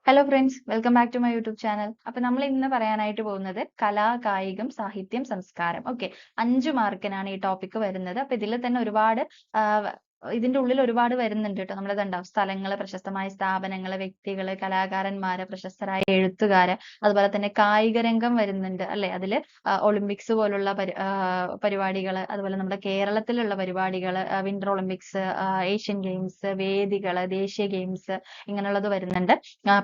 Hello friends, welcome back to my YouTube channel. അപ്പൊ നമ്മൾ ഇന്ന് പറയാനായിട്ട് പോകുന്നത് കലാ, കായികം, സാഹിത്യം, സംസ്കാരം. ഓക്കെ, 5 മാർക്കിനാണ് ഈ ടോപ്പിക് വരുന്നത്. അപ്പൊ ഇതിൽ തന്നെ ഒരുപാട് ഇതിന്റെ ഉള്ളിൽ ഒരുപാട് വരുന്നുണ്ട് കേട്ടോ. നമ്മളിതുണ്ടാവും സ്ഥലങ്ങള്, പ്രശസ്തമായ സ്ഥാപനങ്ങള്, വ്യക്തികള്, കലാകാരന്മാര്, പ്രശസ്തരായ എഴുത്തുകാര്, അതുപോലെ തന്നെ കായിക രംഗം വരുന്നുണ്ട് അല്ലെ. അതില് ഒളിമ്പിക്സ് പോലുള്ള പരിപാടികള്, അതുപോലെ നമ്മുടെ കേരളത്തിലുള്ള പരിപാടികള്, വിന്റർ ഒളിമ്പിക്സ്, ഏഷ്യൻ ഗെയിംസ്, വേദികള്, ദേശീയ ഗെയിംസ്, ഇങ്ങനെയുള്ളത് വരുന്നുണ്ട്.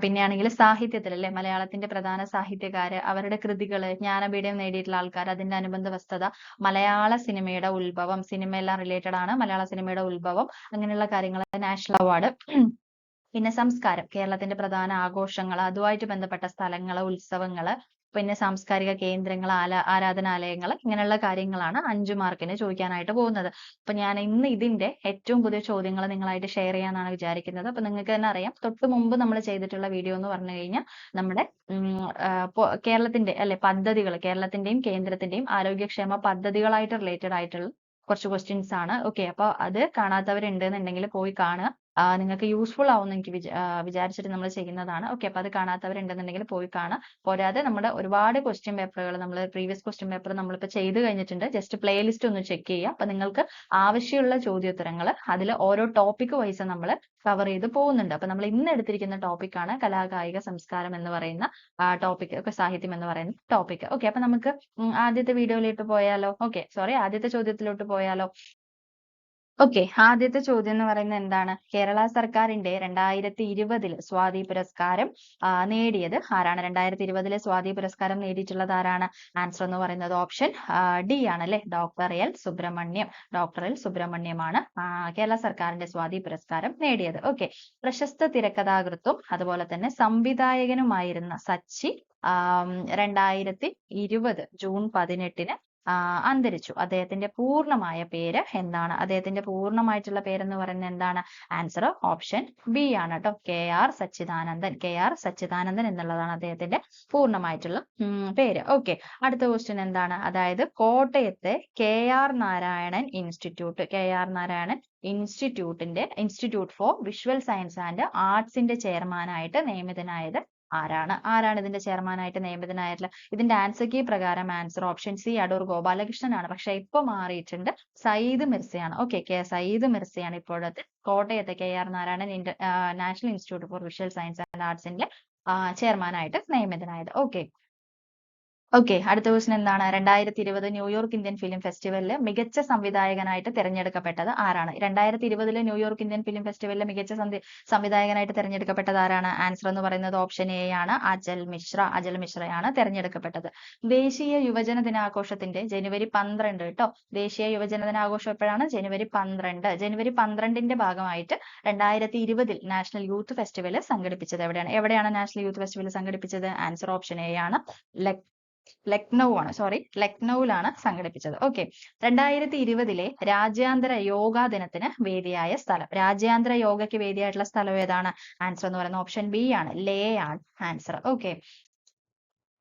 പിന്നെയാണെങ്കിൽ സാഹിത്യത്തിൽ അല്ലെ, മലയാളത്തിന്റെ പ്രധാന സാഹിത്യകാര്, അവരുടെ കൃതികള്, ജ്ഞാനപീഠം നേടിയിട്ടുള്ള ആൾക്കാർ, അതിന്റെ അനുബന്ധ വസ്തുത, മലയാള സിനിമയുടെ ഉത്ഭവം, സിനിമ എല്ലാം റിലേറ്റഡ് ആണ്, മലയാള സിനിമയുടെ ഉത്ഭവം, അങ്ങനെയുള്ള കാര്യങ്ങൾ, നാഷണൽ അവാർഡ്. പിന്നെ സംസ്കാരം, കേരളത്തിന്റെ പ്രധാന ആഘോഷങ്ങൾ, അതുമായിട്ട് ബന്ധപ്പെട്ട സ്ഥലങ്ങള്, ഉത്സവങ്ങള്, പിന്നെ സാംസ്കാരിക കേന്ദ്രങ്ങൾ, ആരാധനാലയങ്ങൾ, ഇങ്ങനെയുള്ള കാര്യങ്ങളാണ് 5 മാർക്കിന് ചോദിക്കാനായിട്ട് പോകുന്നത്. അപ്പൊ ഞാൻ ഇന്ന് ഇതിന്റെ ഏറ്റവും പുതിയ ചോദ്യങ്ങൾ നിങ്ങളായിട്ട് ഷെയർ ചെയ്യാനാണ് വിചാരിക്കുന്നത്. അപ്പൊ നിങ്ങൾക്ക് തന്നെ അറിയാം, തൊട്ട് മുമ്പ് നമ്മൾ ചെയ്തിട്ടുള്ള വീഡിയോ എന്ന് പറഞ്ഞു കഴിഞ്ഞാൽ നമ്മുടെ കേരളത്തിന്റെ അല്ലെ പദ്ധതികൾ, കേരളത്തിന്റെയും കേന്ദ്രത്തിന്റെയും ആരോഗ്യക്ഷേമ പദ്ധതികളായിട്ട് റിലേറ്റഡ് ആയിട്ടുള്ള കുറച്ച് ക്വസ്റ്റ്യൻസ് ആണ്. ഓക്കെ, അപ്പൊ അത് കാണാത്തവരുണ്ട് എന്നുണ്ടെങ്കിൽ പോയി കാണുക. നിങ്ങൾക്ക് യൂസ്ഫുൾ ആവുമെന്ന് എനിക്ക് വിചാരിച്ചിട്ട് നമ്മൾ ചെയ്യുന്നതാണ്. ഓക്കെ, അപ്പൊ അത് കാണാത്തവരുണ്ടെന്നുണ്ടെങ്കിൽ പോയി കാണാം. പോരാതെ നമ്മുടെ ഒരുപാട് ക്വസ്റ്റ്യൻ പേപ്പറുകൾ, നമ്മൾ പ്രീവിയസ് ക്വസ്റ്റ്യൻ പേപ്പർ നമ്മളിപ്പോൾ ചെയ്ത് കഴിഞ്ഞിട്ടുണ്ട്. ജസ്റ്റ് പ്ലേലിസ്റ്റ് ഒന്ന് ചെക്ക് ചെയ്യുക. അപ്പൊ നിങ്ങൾക്ക് ആവശ്യമുള്ള ചോദ്യോത്തരങ്ങൾ അതിൽ ഓരോ ടോപ്പിക് വൈസ് നമ്മൾ കവർ ചെയ്ത് പോകുന്നുണ്ട്. അപ്പൊ നമ്മൾ ഇന്ന് എടുത്തിരിക്കുന്ന ടോപ്പിക്കാണ് കലാകായിക സംസ്കാരം എന്ന് പറയുന്ന ടോപ്പിക്, ഒക്കെ സാഹിത്യം എന്ന് പറയുന്ന ടോപ്പിക്. ഓക്കെ, അപ്പൊ നമുക്ക് ആദ്യത്തെ വീഡിയോയിലോട്ട് പോയാലോ? ഓക്കെ, സോറി, ആദ്യത്തെ ചോദ്യത്തിലോട്ട് പോയാലോ? ഓക്കെ, ആദ്യത്തെ ചോദ്യം എന്ന് പറയുന്നത് എന്താണ്? കേരള സർക്കാരിന്റെ 2020 സ്വാതി പുരസ്കാരം നേടിയത് ആരാണ്? 2020 സ്വാതി പുരസ്കാരം നേടിയിട്ടുള്ളത് ആരാണ്? ആൻസർ എന്ന് പറയുന്നത് ഓപ്ഷൻ ഡി ആണ് അല്ലെ, doctor L Subrahmanyam. Doctor L സുബ്രഹ്മണ്യമാണ് കേരള സർക്കാരിന്റെ സ്വാതി പുരസ്കാരം നേടിയത്. ഓക്കെ, പ്രശസ്ത തിരക്കഥാകൃത്തും അതുപോലെ തന്നെ സംവിധായകനുമായിരുന്ന സച്ചി 2020 ജൂൺ 18-ന് അന്തരിച്ചു. അദ്ദേഹത്തിന്റെ പൂർണ്ണമായ പേര് എന്താണ്? അദ്ദേഹത്തിന്റെ പൂർണ്ണമായിട്ടുള്ള പേരെന്ന് പറയുന്നത് എന്താണ്? ആൻസർ ഓപ്ഷൻ ബി ആണ് കേട്ടോ, KR സച്ചിദാനന്ദൻ. KR സച്ചിദാനന്ദൻ എന്നുള്ളതാണ് അദ്ദേഹത്തിന്റെ പൂർണ്ണമായിട്ടുള്ള പേര്. ഓക്കെ, അടുത്ത ക്വസ്റ്റ്യൻ എന്താണ്? അതായത് കോട്ടയത്തെ KR Narayanan institute, KR Narayanan institute for visual science and ആർട്സിന്റെ ചെയർമാനായിട്ട് നിയമിതനായത് ആരാണ്? ഇതിന്റെ ചെയർമാനായിട്ട് നിയമിതനായിട്ടുള്ള? ഇതിന്റെ ആൻസർ കീ പ്രകാരം answer option C Adoor Gopalakrishnan ആണ്. പക്ഷെ ഇപ്പൊ മാറിയിട്ടുണ്ട്, സയ്യിദ് മിർസയാണ്. ഓക്കെ, സയ്യിദ് മിർസയാണ് ഇപ്പോഴത്തെ കോട്ടയത്തെ KR Narayanan national institute for visual science and ആർട്സിന്റെ ചെയർമാനായിട്ട് നിയമിതനായത്. ഓക്കെ, അടുത്ത ക്വസ്റ്റ്യൻ എന്താണ്? 2020 ന്യൂയോർക്ക് ഇന്ത്യൻ ഫിലിം ഫെസ്റ്റിവലിൽ മികച്ച സംവിധായകനായിട്ട് തിരഞ്ഞെടുക്കപ്പെട്ടത് ആരാണ്? 2020 ന്യൂയോർക്ക് ഇന്ത്യൻ ഫിലിം ഫെസ്റ്റിവലിൽ മികച്ച സംവിധായകനായിട്ട് തിരഞ്ഞെടുക്കപ്പെട്ടത് ആരാണ്? ആൻസർ എന്ന് പറയുന്നത് ഓപ്ഷൻ എ ആണ്, അജൽ മിശ്ര. അജൽ മിശ്രയാണ് തിരഞ്ഞെടുക്കപ്പെട്ടത്. ദേശീയ യുവജന ദിനാഘോഷത്തിന്റെ ജനുവരി 12 കേട്ടോ. ദേശീയ യുവജന ദിനാഘോഷം എപ്പോഴാണ്? ജനുവരി 12. ജനുവരി 12ന്റെ ഭാഗമായിട്ട് 2020 നാഷണൽ യൂത്ത് ഫെസ്റ്റിവൽ സംഘടിപ്പിച്ചത് എവിടെയാണ്? നാഷണൽ യൂത്ത് ഫെസ്റ്റിവൽ സംഘടിപ്പിച്ചത്? ആൻസർ ഓപ്ഷൻ എ ആണ്, ലക്നൌവിലാണ് സംഘടിപ്പിച്ചത്. ഓക്കെ, 2020 രാജ്യാന്തര യോഗാ ദിനത്തിന് വേദിയായ സ്ഥലം, രാജ്യാന്തര യോഗയ്ക്ക് വേദിയായിട്ടുള്ള സ്ഥലം ഏതാണ്? ആൻസർ എന്ന് പറയുന്നത് ഓപ്ഷൻ ബി ആണ്, ലേ ആണ് ആൻസർ. ഓക്കെ,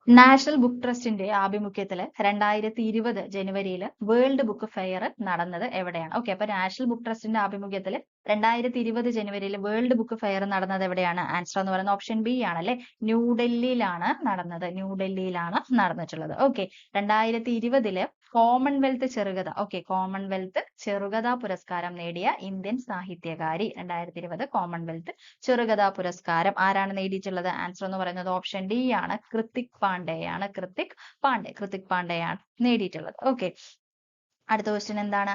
നാഷണൽ ബുക്ക് ട്രസ്റ്റിന്റെ ആഭിമുഖ്യത്തിൽ 2020 ജനുവരിയിൽ വേൾഡ് ബുക്ക് ഫെയർ നടന്നത് എവിടെയാണ്? ഓക്കെ, അപ്പൊ നാഷണൽ ബുക്ക് ട്രസ്റ്റിന്റെ ആഭിമുഖ്യത്തിൽ 2020 ജനുവരിയിൽ വേൾഡ് ബുക്ക് ഫെയർ നടന്നത് എവിടെയാണ്? ആൻസർ എന്ന് പറയുന്നത് ഓപ്ഷൻ ബി ആണ് അല്ലെ, ന്യൂഡൽഹിയിലാണ് നടന്നിട്ടുള്ളത്. ഓക്കെ, 2020 കോമൺവെൽത്ത് ചെറുകഥ, കോമൺവെൽത്ത് ചെറുകഥാ പുരസ്കാരം നേടിയ ഇന്ത്യൻ സാഹിത്യകാരി, 2020 കോമൺവെൽത്ത് ചെറുകഥാ പുരസ്കാരം ആരാണ് നേടിയിട്ടുള്ളത്? ആൻസർ എന്ന് പറയുന്നത് ഓപ്ഷൻ ഡി ആണ്, കൃതിക് പാണ്ഡെയാണ് നേടിയിട്ടുള്ളത്. ഓക്കെ, അടുത്ത ക്വസ്റ്റ്യൻ എന്താണ്?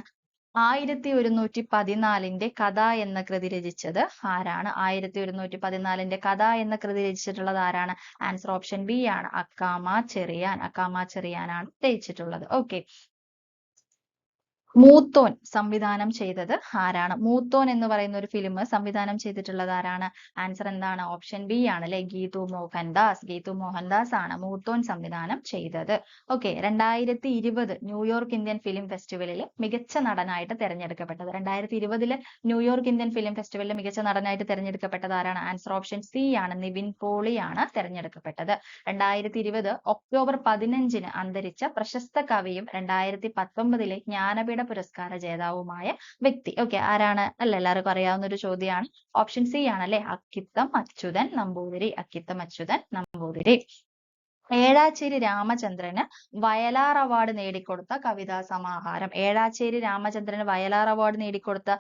1114 കഥ എന്ന കൃതി രചിച്ചത് ആരാണ്? 1114 കഥ എന്ന കൃതി രചിച്ചിട്ടുള്ളത് ആരാണ്? ആൻസർ ഓപ്ഷൻ ബി ആണ്, അക്കാമ ചെറിയാനാണ് രചിച്ചിട്ടുള്ളത്. ഓക്കെ, മൂത്തോൻ സംവിധാനം ചെയ്തത് ആരാണ്? മൂത്തോൻ എന്ന് പറയുന്ന ഒരു ഫിലിം സംവിധാനം ചെയ്തിട്ടുള്ളത് ആരാണ്? ആൻസർ എന്താണ്? ഓപ്ഷൻ ബി ആണ് അല്ലെ, ഗീതു മോഹൻദാസ് ആണ് മൂത്തോൻ സംവിധാനം ചെയ്തത്. ഓക്കെ, 2020 ന്യൂയോർക്ക് ഇന്ത്യൻ ഫിലിം ഫെസ്റ്റിവലിൽ മികച്ച നടനായിട്ട് തിരഞ്ഞെടുക്കപ്പെട്ടത്, 2020 ന്യൂയോർക്ക് ഇന്ത്യൻ ഫിലിം ഫെസ്റ്റിവലിൽ മികച്ച നടനായിട്ട് തിരഞ്ഞെടുക്കപ്പെട്ടത് ആരാണ്? ആൻസർ ഓപ്ഷൻ സി ആണ്, നിവിൻ പോളിയാണ് തിരഞ്ഞെടുക്കപ്പെട്ടത്. 2020 ഒക്ടോബർ 15-ന് അന്തരിച്ച പ്രശസ്ത കവിയും 2019 ജ്ഞാനപീഠ പുരസ്കാര ജേതാവുമായ വ്യക്തി. ഓക്കെ, ആരാണ്? അല്ല, എല്ലാവർക്കും അറിയാവുന്ന ഒരു ചോദ്യമാണ്. ഓപ്ഷൻ സി ആണല്ലേ, അക്കിത്തം അച്യുതൻ നമ്പൂതിരി. അക്കിത്തം അച്യുതൻ നമ്പൂതിരി. ഏഴാച്ചേരി രാമചന്ദ്രന് വയലാർ അവാർഡ് നേടിക്കൊടുത്ത കവിതാ സമാഹാരം. ഏഴാച്ചേരി രാമചന്ദ്രന് വയലാർ അവാർഡ് നേടിക്കൊടുത്ത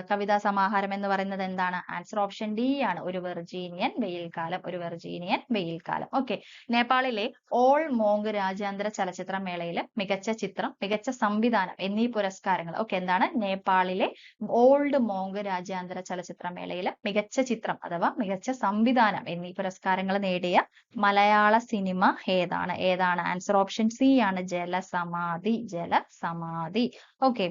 കവിതാ സമാഹാരം എന്ന് പറയുന്നത് എന്താണ്? ആൻസർ ഓപ്ഷൻ ഡി ആണ്, ഒരു വെർജീനിയൻ വെയിൽക്കാലം. ഒരു വെർജീനിയൻ വെയിൽക്കാലം. ഓക്കെ, നേപ്പാളിലെ ഓൾ മോങ്ക് രാജ്യാന്തര ചലച്ചിത്ര മേളയിൽ മികച്ച ചിത്രം, മികച്ച സംവിധാനം എന്നീ പുരസ്കാരങ്ങൾ. ഓക്കെ, എന്താണ്? നേപ്പാളിലെ ഓൾഡ് മോങ്ക് രാജ്യാന്തര ചലച്ചിത്ര മേളയിൽ മികച്ച ചിത്രം അഥവാ മികച്ച സംവിധാനം എന്നീ പുരസ്കാരങ്ങൾ നേടിയ മലയാള സിനിമ ഏതാണ്? ഏതാണ്? ആൻസർ ഓപ്ഷൻ സി ആണ്, ജലസമാധി. ജലസമാധി. ഓക്കെ,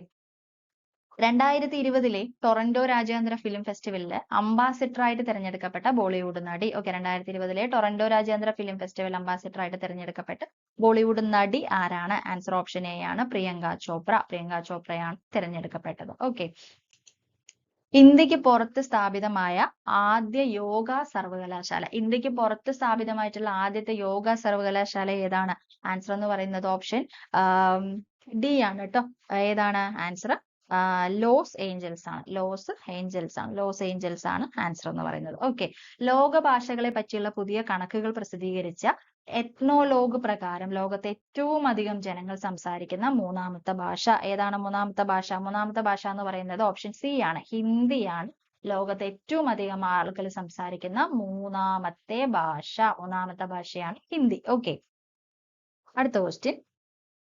2020 ടൊറന്റോ രാജ്യാന്തര ഫിലിം ഫെസ്റ്റിവലില് അംബാസിഡർ ആയിട്ട് തിരഞ്ഞെടുക്കപ്പെട്ട ബോളിവുഡ് നടി. ഓക്കെ, 2020 ടൊറന്റോ രാജ്യാന്തര ഫിലിം ഫെസ്റ്റിവൽ അംബാസിഡർ ആയിട്ട് തിരഞ്ഞെടുക്കപ്പെട്ട ബോളിവുഡ് നടി ആരാണ്? ആൻസർ ഓപ്ഷൻ എ ആണ്, പ്രിയങ്ക ചോപ്ര. പ്രിയങ്ക ചോപ്രയാണ് തിരഞ്ഞെടുക്കപ്പെട്ടത്. ഓക്കെ, ഇന്ത്യക്ക് പുറത്ത് സ്ഥാപിതമായ ആദ്യ യോഗ സർവകലാശാല. ഇന്ത്യക്ക് പുറത്ത് സ്ഥാപിതമായിട്ടുള്ള ആദ്യത്തെ യോഗ സർവകലാശാല ഏതാണ്? ആൻസർ എന്ന് പറയുന്നത് ഓപ്ഷൻ ഡി ആണ് കേട്ടോ. ഏതാണ് ആൻസർ? ലോസ് ഏഞ്ചൽസ് ആണ്. ലോസ് ഏഞ്ചൽസ് ആണ്. ലോസ് ഏഞ്ചൽസ് ആണ് ആൻസർ എന്ന് പറയുന്നത്. ഓക്കെ, ലോക ഭാഷകളെ പറ്റിയുള്ള പുതിയ കണക്കുകൾ പ്രസിദ്ധീകരിച്ച എത്നോലോഗ് പ്രകാരം ലോകത്തെ ഏറ്റവും അധികം ജനങ്ങൾ സംസാരിക്കുന്ന മൂന്നാമത്തെ ഭാഷ ഏതാണ്? മൂന്നാമത്തെ ഭാഷ എന്ന് പറയുന്നത് ഓപ്ഷൻ സി ആണ്, ഹിന്ദിയാണ്. ലോകത്തെ ഏറ്റവും അധികം ആളുകൾ സംസാരിക്കുന്ന മൂന്നാമത്തെ ഭാഷയാണ് ഹിന്ദി. ഓക്കെ, അടുത്ത ക്വസ്റ്റ്യൻ.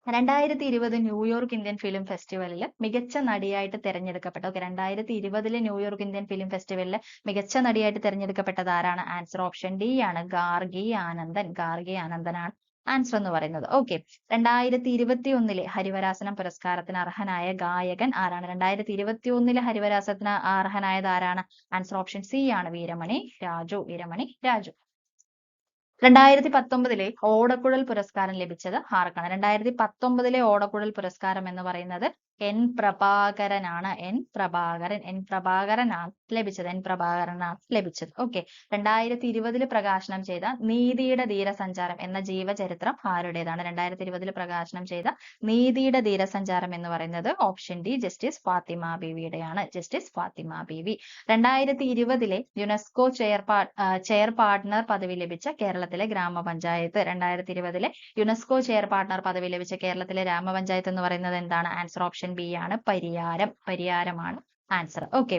2020 ന്യൂയോർക്ക് ഇന്ത്യൻ ഫിലിം ഫെസ്റ്റിവലിൽ മികച്ച നടിയായിട്ട് തിരഞ്ഞെടുക്കപ്പെട്ട 2020 ന്യൂയോർക്ക് ഇന്ത്യൻ ഫിലിം ഫെസ്റ്റിവലിൽ മികച്ച നടിയായിട്ട് തിരഞ്ഞെടുക്കപ്പെട്ടത് ആരാണ്? ആൻസർ ഓപ്ഷൻ ഡി ആണ്, ഗാർഗി ആനന്ദൻ. ഗാർഗി ആനന്ദനാണ് ആൻസർ എന്ന് പറയുന്നത്. ഓക്കെ, 2021 ഹരിവരാസനം പുരസ്കാരത്തിന് അർഹനായ ഗായകൻ ആരാണ്? 2021 ഹരിവരാസനത്തിന് അർഹനായത് ആരാണ്? ആൻസർ ഓപ്ഷൻ സി ആണ്, വീരമണി രാജു. വീരമണി രാജു. 2019 ഓടക്കുഴൽ പുരസ്കാരം ലഭിച്ചത് ആർക്കാണ്? 2019 ഓടക്കുഴൽ പുരസ്കാരം എന്ന് പറയുന്നത് എൻ പ്രഭാകരനാണ്. എൻ പ്രഭാകരനാണ് ലഭിച്ചത്. ഓക്കെ, 2020 പ്രകാശനം ചെയ്ത നീതിയുടെ ധീരസഞ്ചാരം എന്ന ജീവചരിത്രം ആരുടേതാണ്? 2020 പ്രകാശനം ചെയ്ത നീതിയുടെ ധീരസഞ്ചാരം എന്ന് പറയുന്നത് ഓപ്ഷൻ ഡി, ജസ്റ്റിസ് ഫാത്തിമ ബീവിയുടെയാണ്. Justice Fathima Beevi. 2020 UNESCO chair partner പദവി ലഭിച്ച കേരളത്തിലെ ഗ്രാമപഞ്ചായത്ത്. 2020 യുനെസ്കോ ചെയർ പാർട്ണർ പദവി ലഭിച്ച കേരളത്തിലെ ഗ്രാമപഞ്ചായത്ത് എന്ന് പറയുന്നത് എന്താണ്? ആൻസർ ഓപ്ഷൻ ബി ആണ്, പരിയാരം. പരിയാരമാണ് ആൻസർ. ഓക്കെ,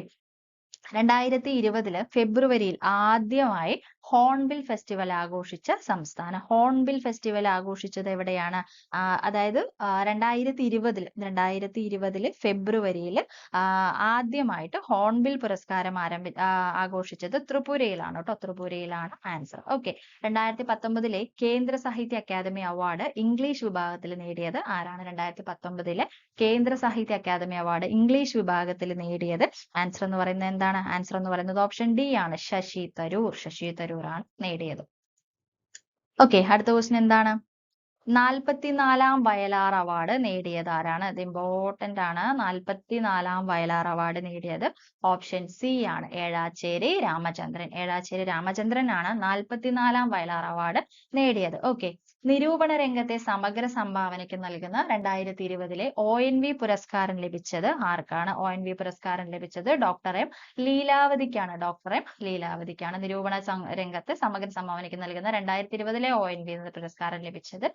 2020 ഫെബ്രുവരിയിൽ ആദ്യമായി ഹോൺബിൽ ഫെസ്റ്റിവൽ ആഘോഷിച്ച സംസ്ഥാനം. ഹോൺബിൽ ഫെസ്റ്റിവൽ ആഘോഷിച്ചത് എവിടെയാണ്? അതായത് 2020 ഫെബ്രുവരിയിൽ ആദ്യമായിട്ട് ഹോൺബിൽ പുരസ്കാരം ആഘോഷിച്ചത് ത്രിപുരയിലാണ് കേട്ടോ. ത്രിപുരയിലാണ് ആൻസർ. ഓക്കെ, 2019 കേന്ദ്ര സാഹിത്യ അക്കാദമി അവാർഡ് ഇംഗ്ലീഷ് വിഭാഗത്തിൽ നേടിയത് ആരാണ്? 2019 കേന്ദ്ര സാഹിത്യ അക്കാദമി അവാർഡ് ഇംഗ്ലീഷ് വിഭാഗത്തിൽ നേടിയത് ആൻസർ എന്ന് പറയുന്നത് എന്താണ്? ആൻസർ എന്ന് പറയുന്നത് ഓപ്ഷൻ ഡി ആണ്, ശശി തരൂർ. ശശി തരൂർ ആണ് നേടിയത്. ഓക്കെ, അടുത്ത ക്വസ്റ്റ്യൻ എന്താണ്? 44ാം വയലാർ അവാർഡ് നേടിയത് ആരാണ്? ഇത് ഇമ്പോർട്ടന്റ് ആണ്. 44ാം വയലാർ അവാർഡ് നേടിയത് ഓപ്ഷൻ സി ആണ്, ഏഴാച്ചേരി രാമചന്ദ്രൻ. ഏഴാച്ചേരി രാമചന്ദ്രനാണ് 44ാം വയലാർ അവാർഡ് നേടിയത്. ഓക്കെ, നിരൂപണ രംഗത്തെ സമഗ്ര സംഭാവനയ്ക്ക് നൽകുന്ന 2020 ONV പുരസ്കാരം ലഭിച്ചത് ആർക്കാണ്? ONV പുരസ്കാരം ലഭിച്ചത് ഡോക്ടർ എം ലീലാവതിക്കാണ്. ഡോക്ടർ എം ലീലാവതിക്കാണ്. നിരൂപണ രംഗത്ത് സമഗ്ര സംഭാവനയ്ക്ക് നൽകുന്ന 2020 ONV പുരസ്കാരം ലഭിച്ചത്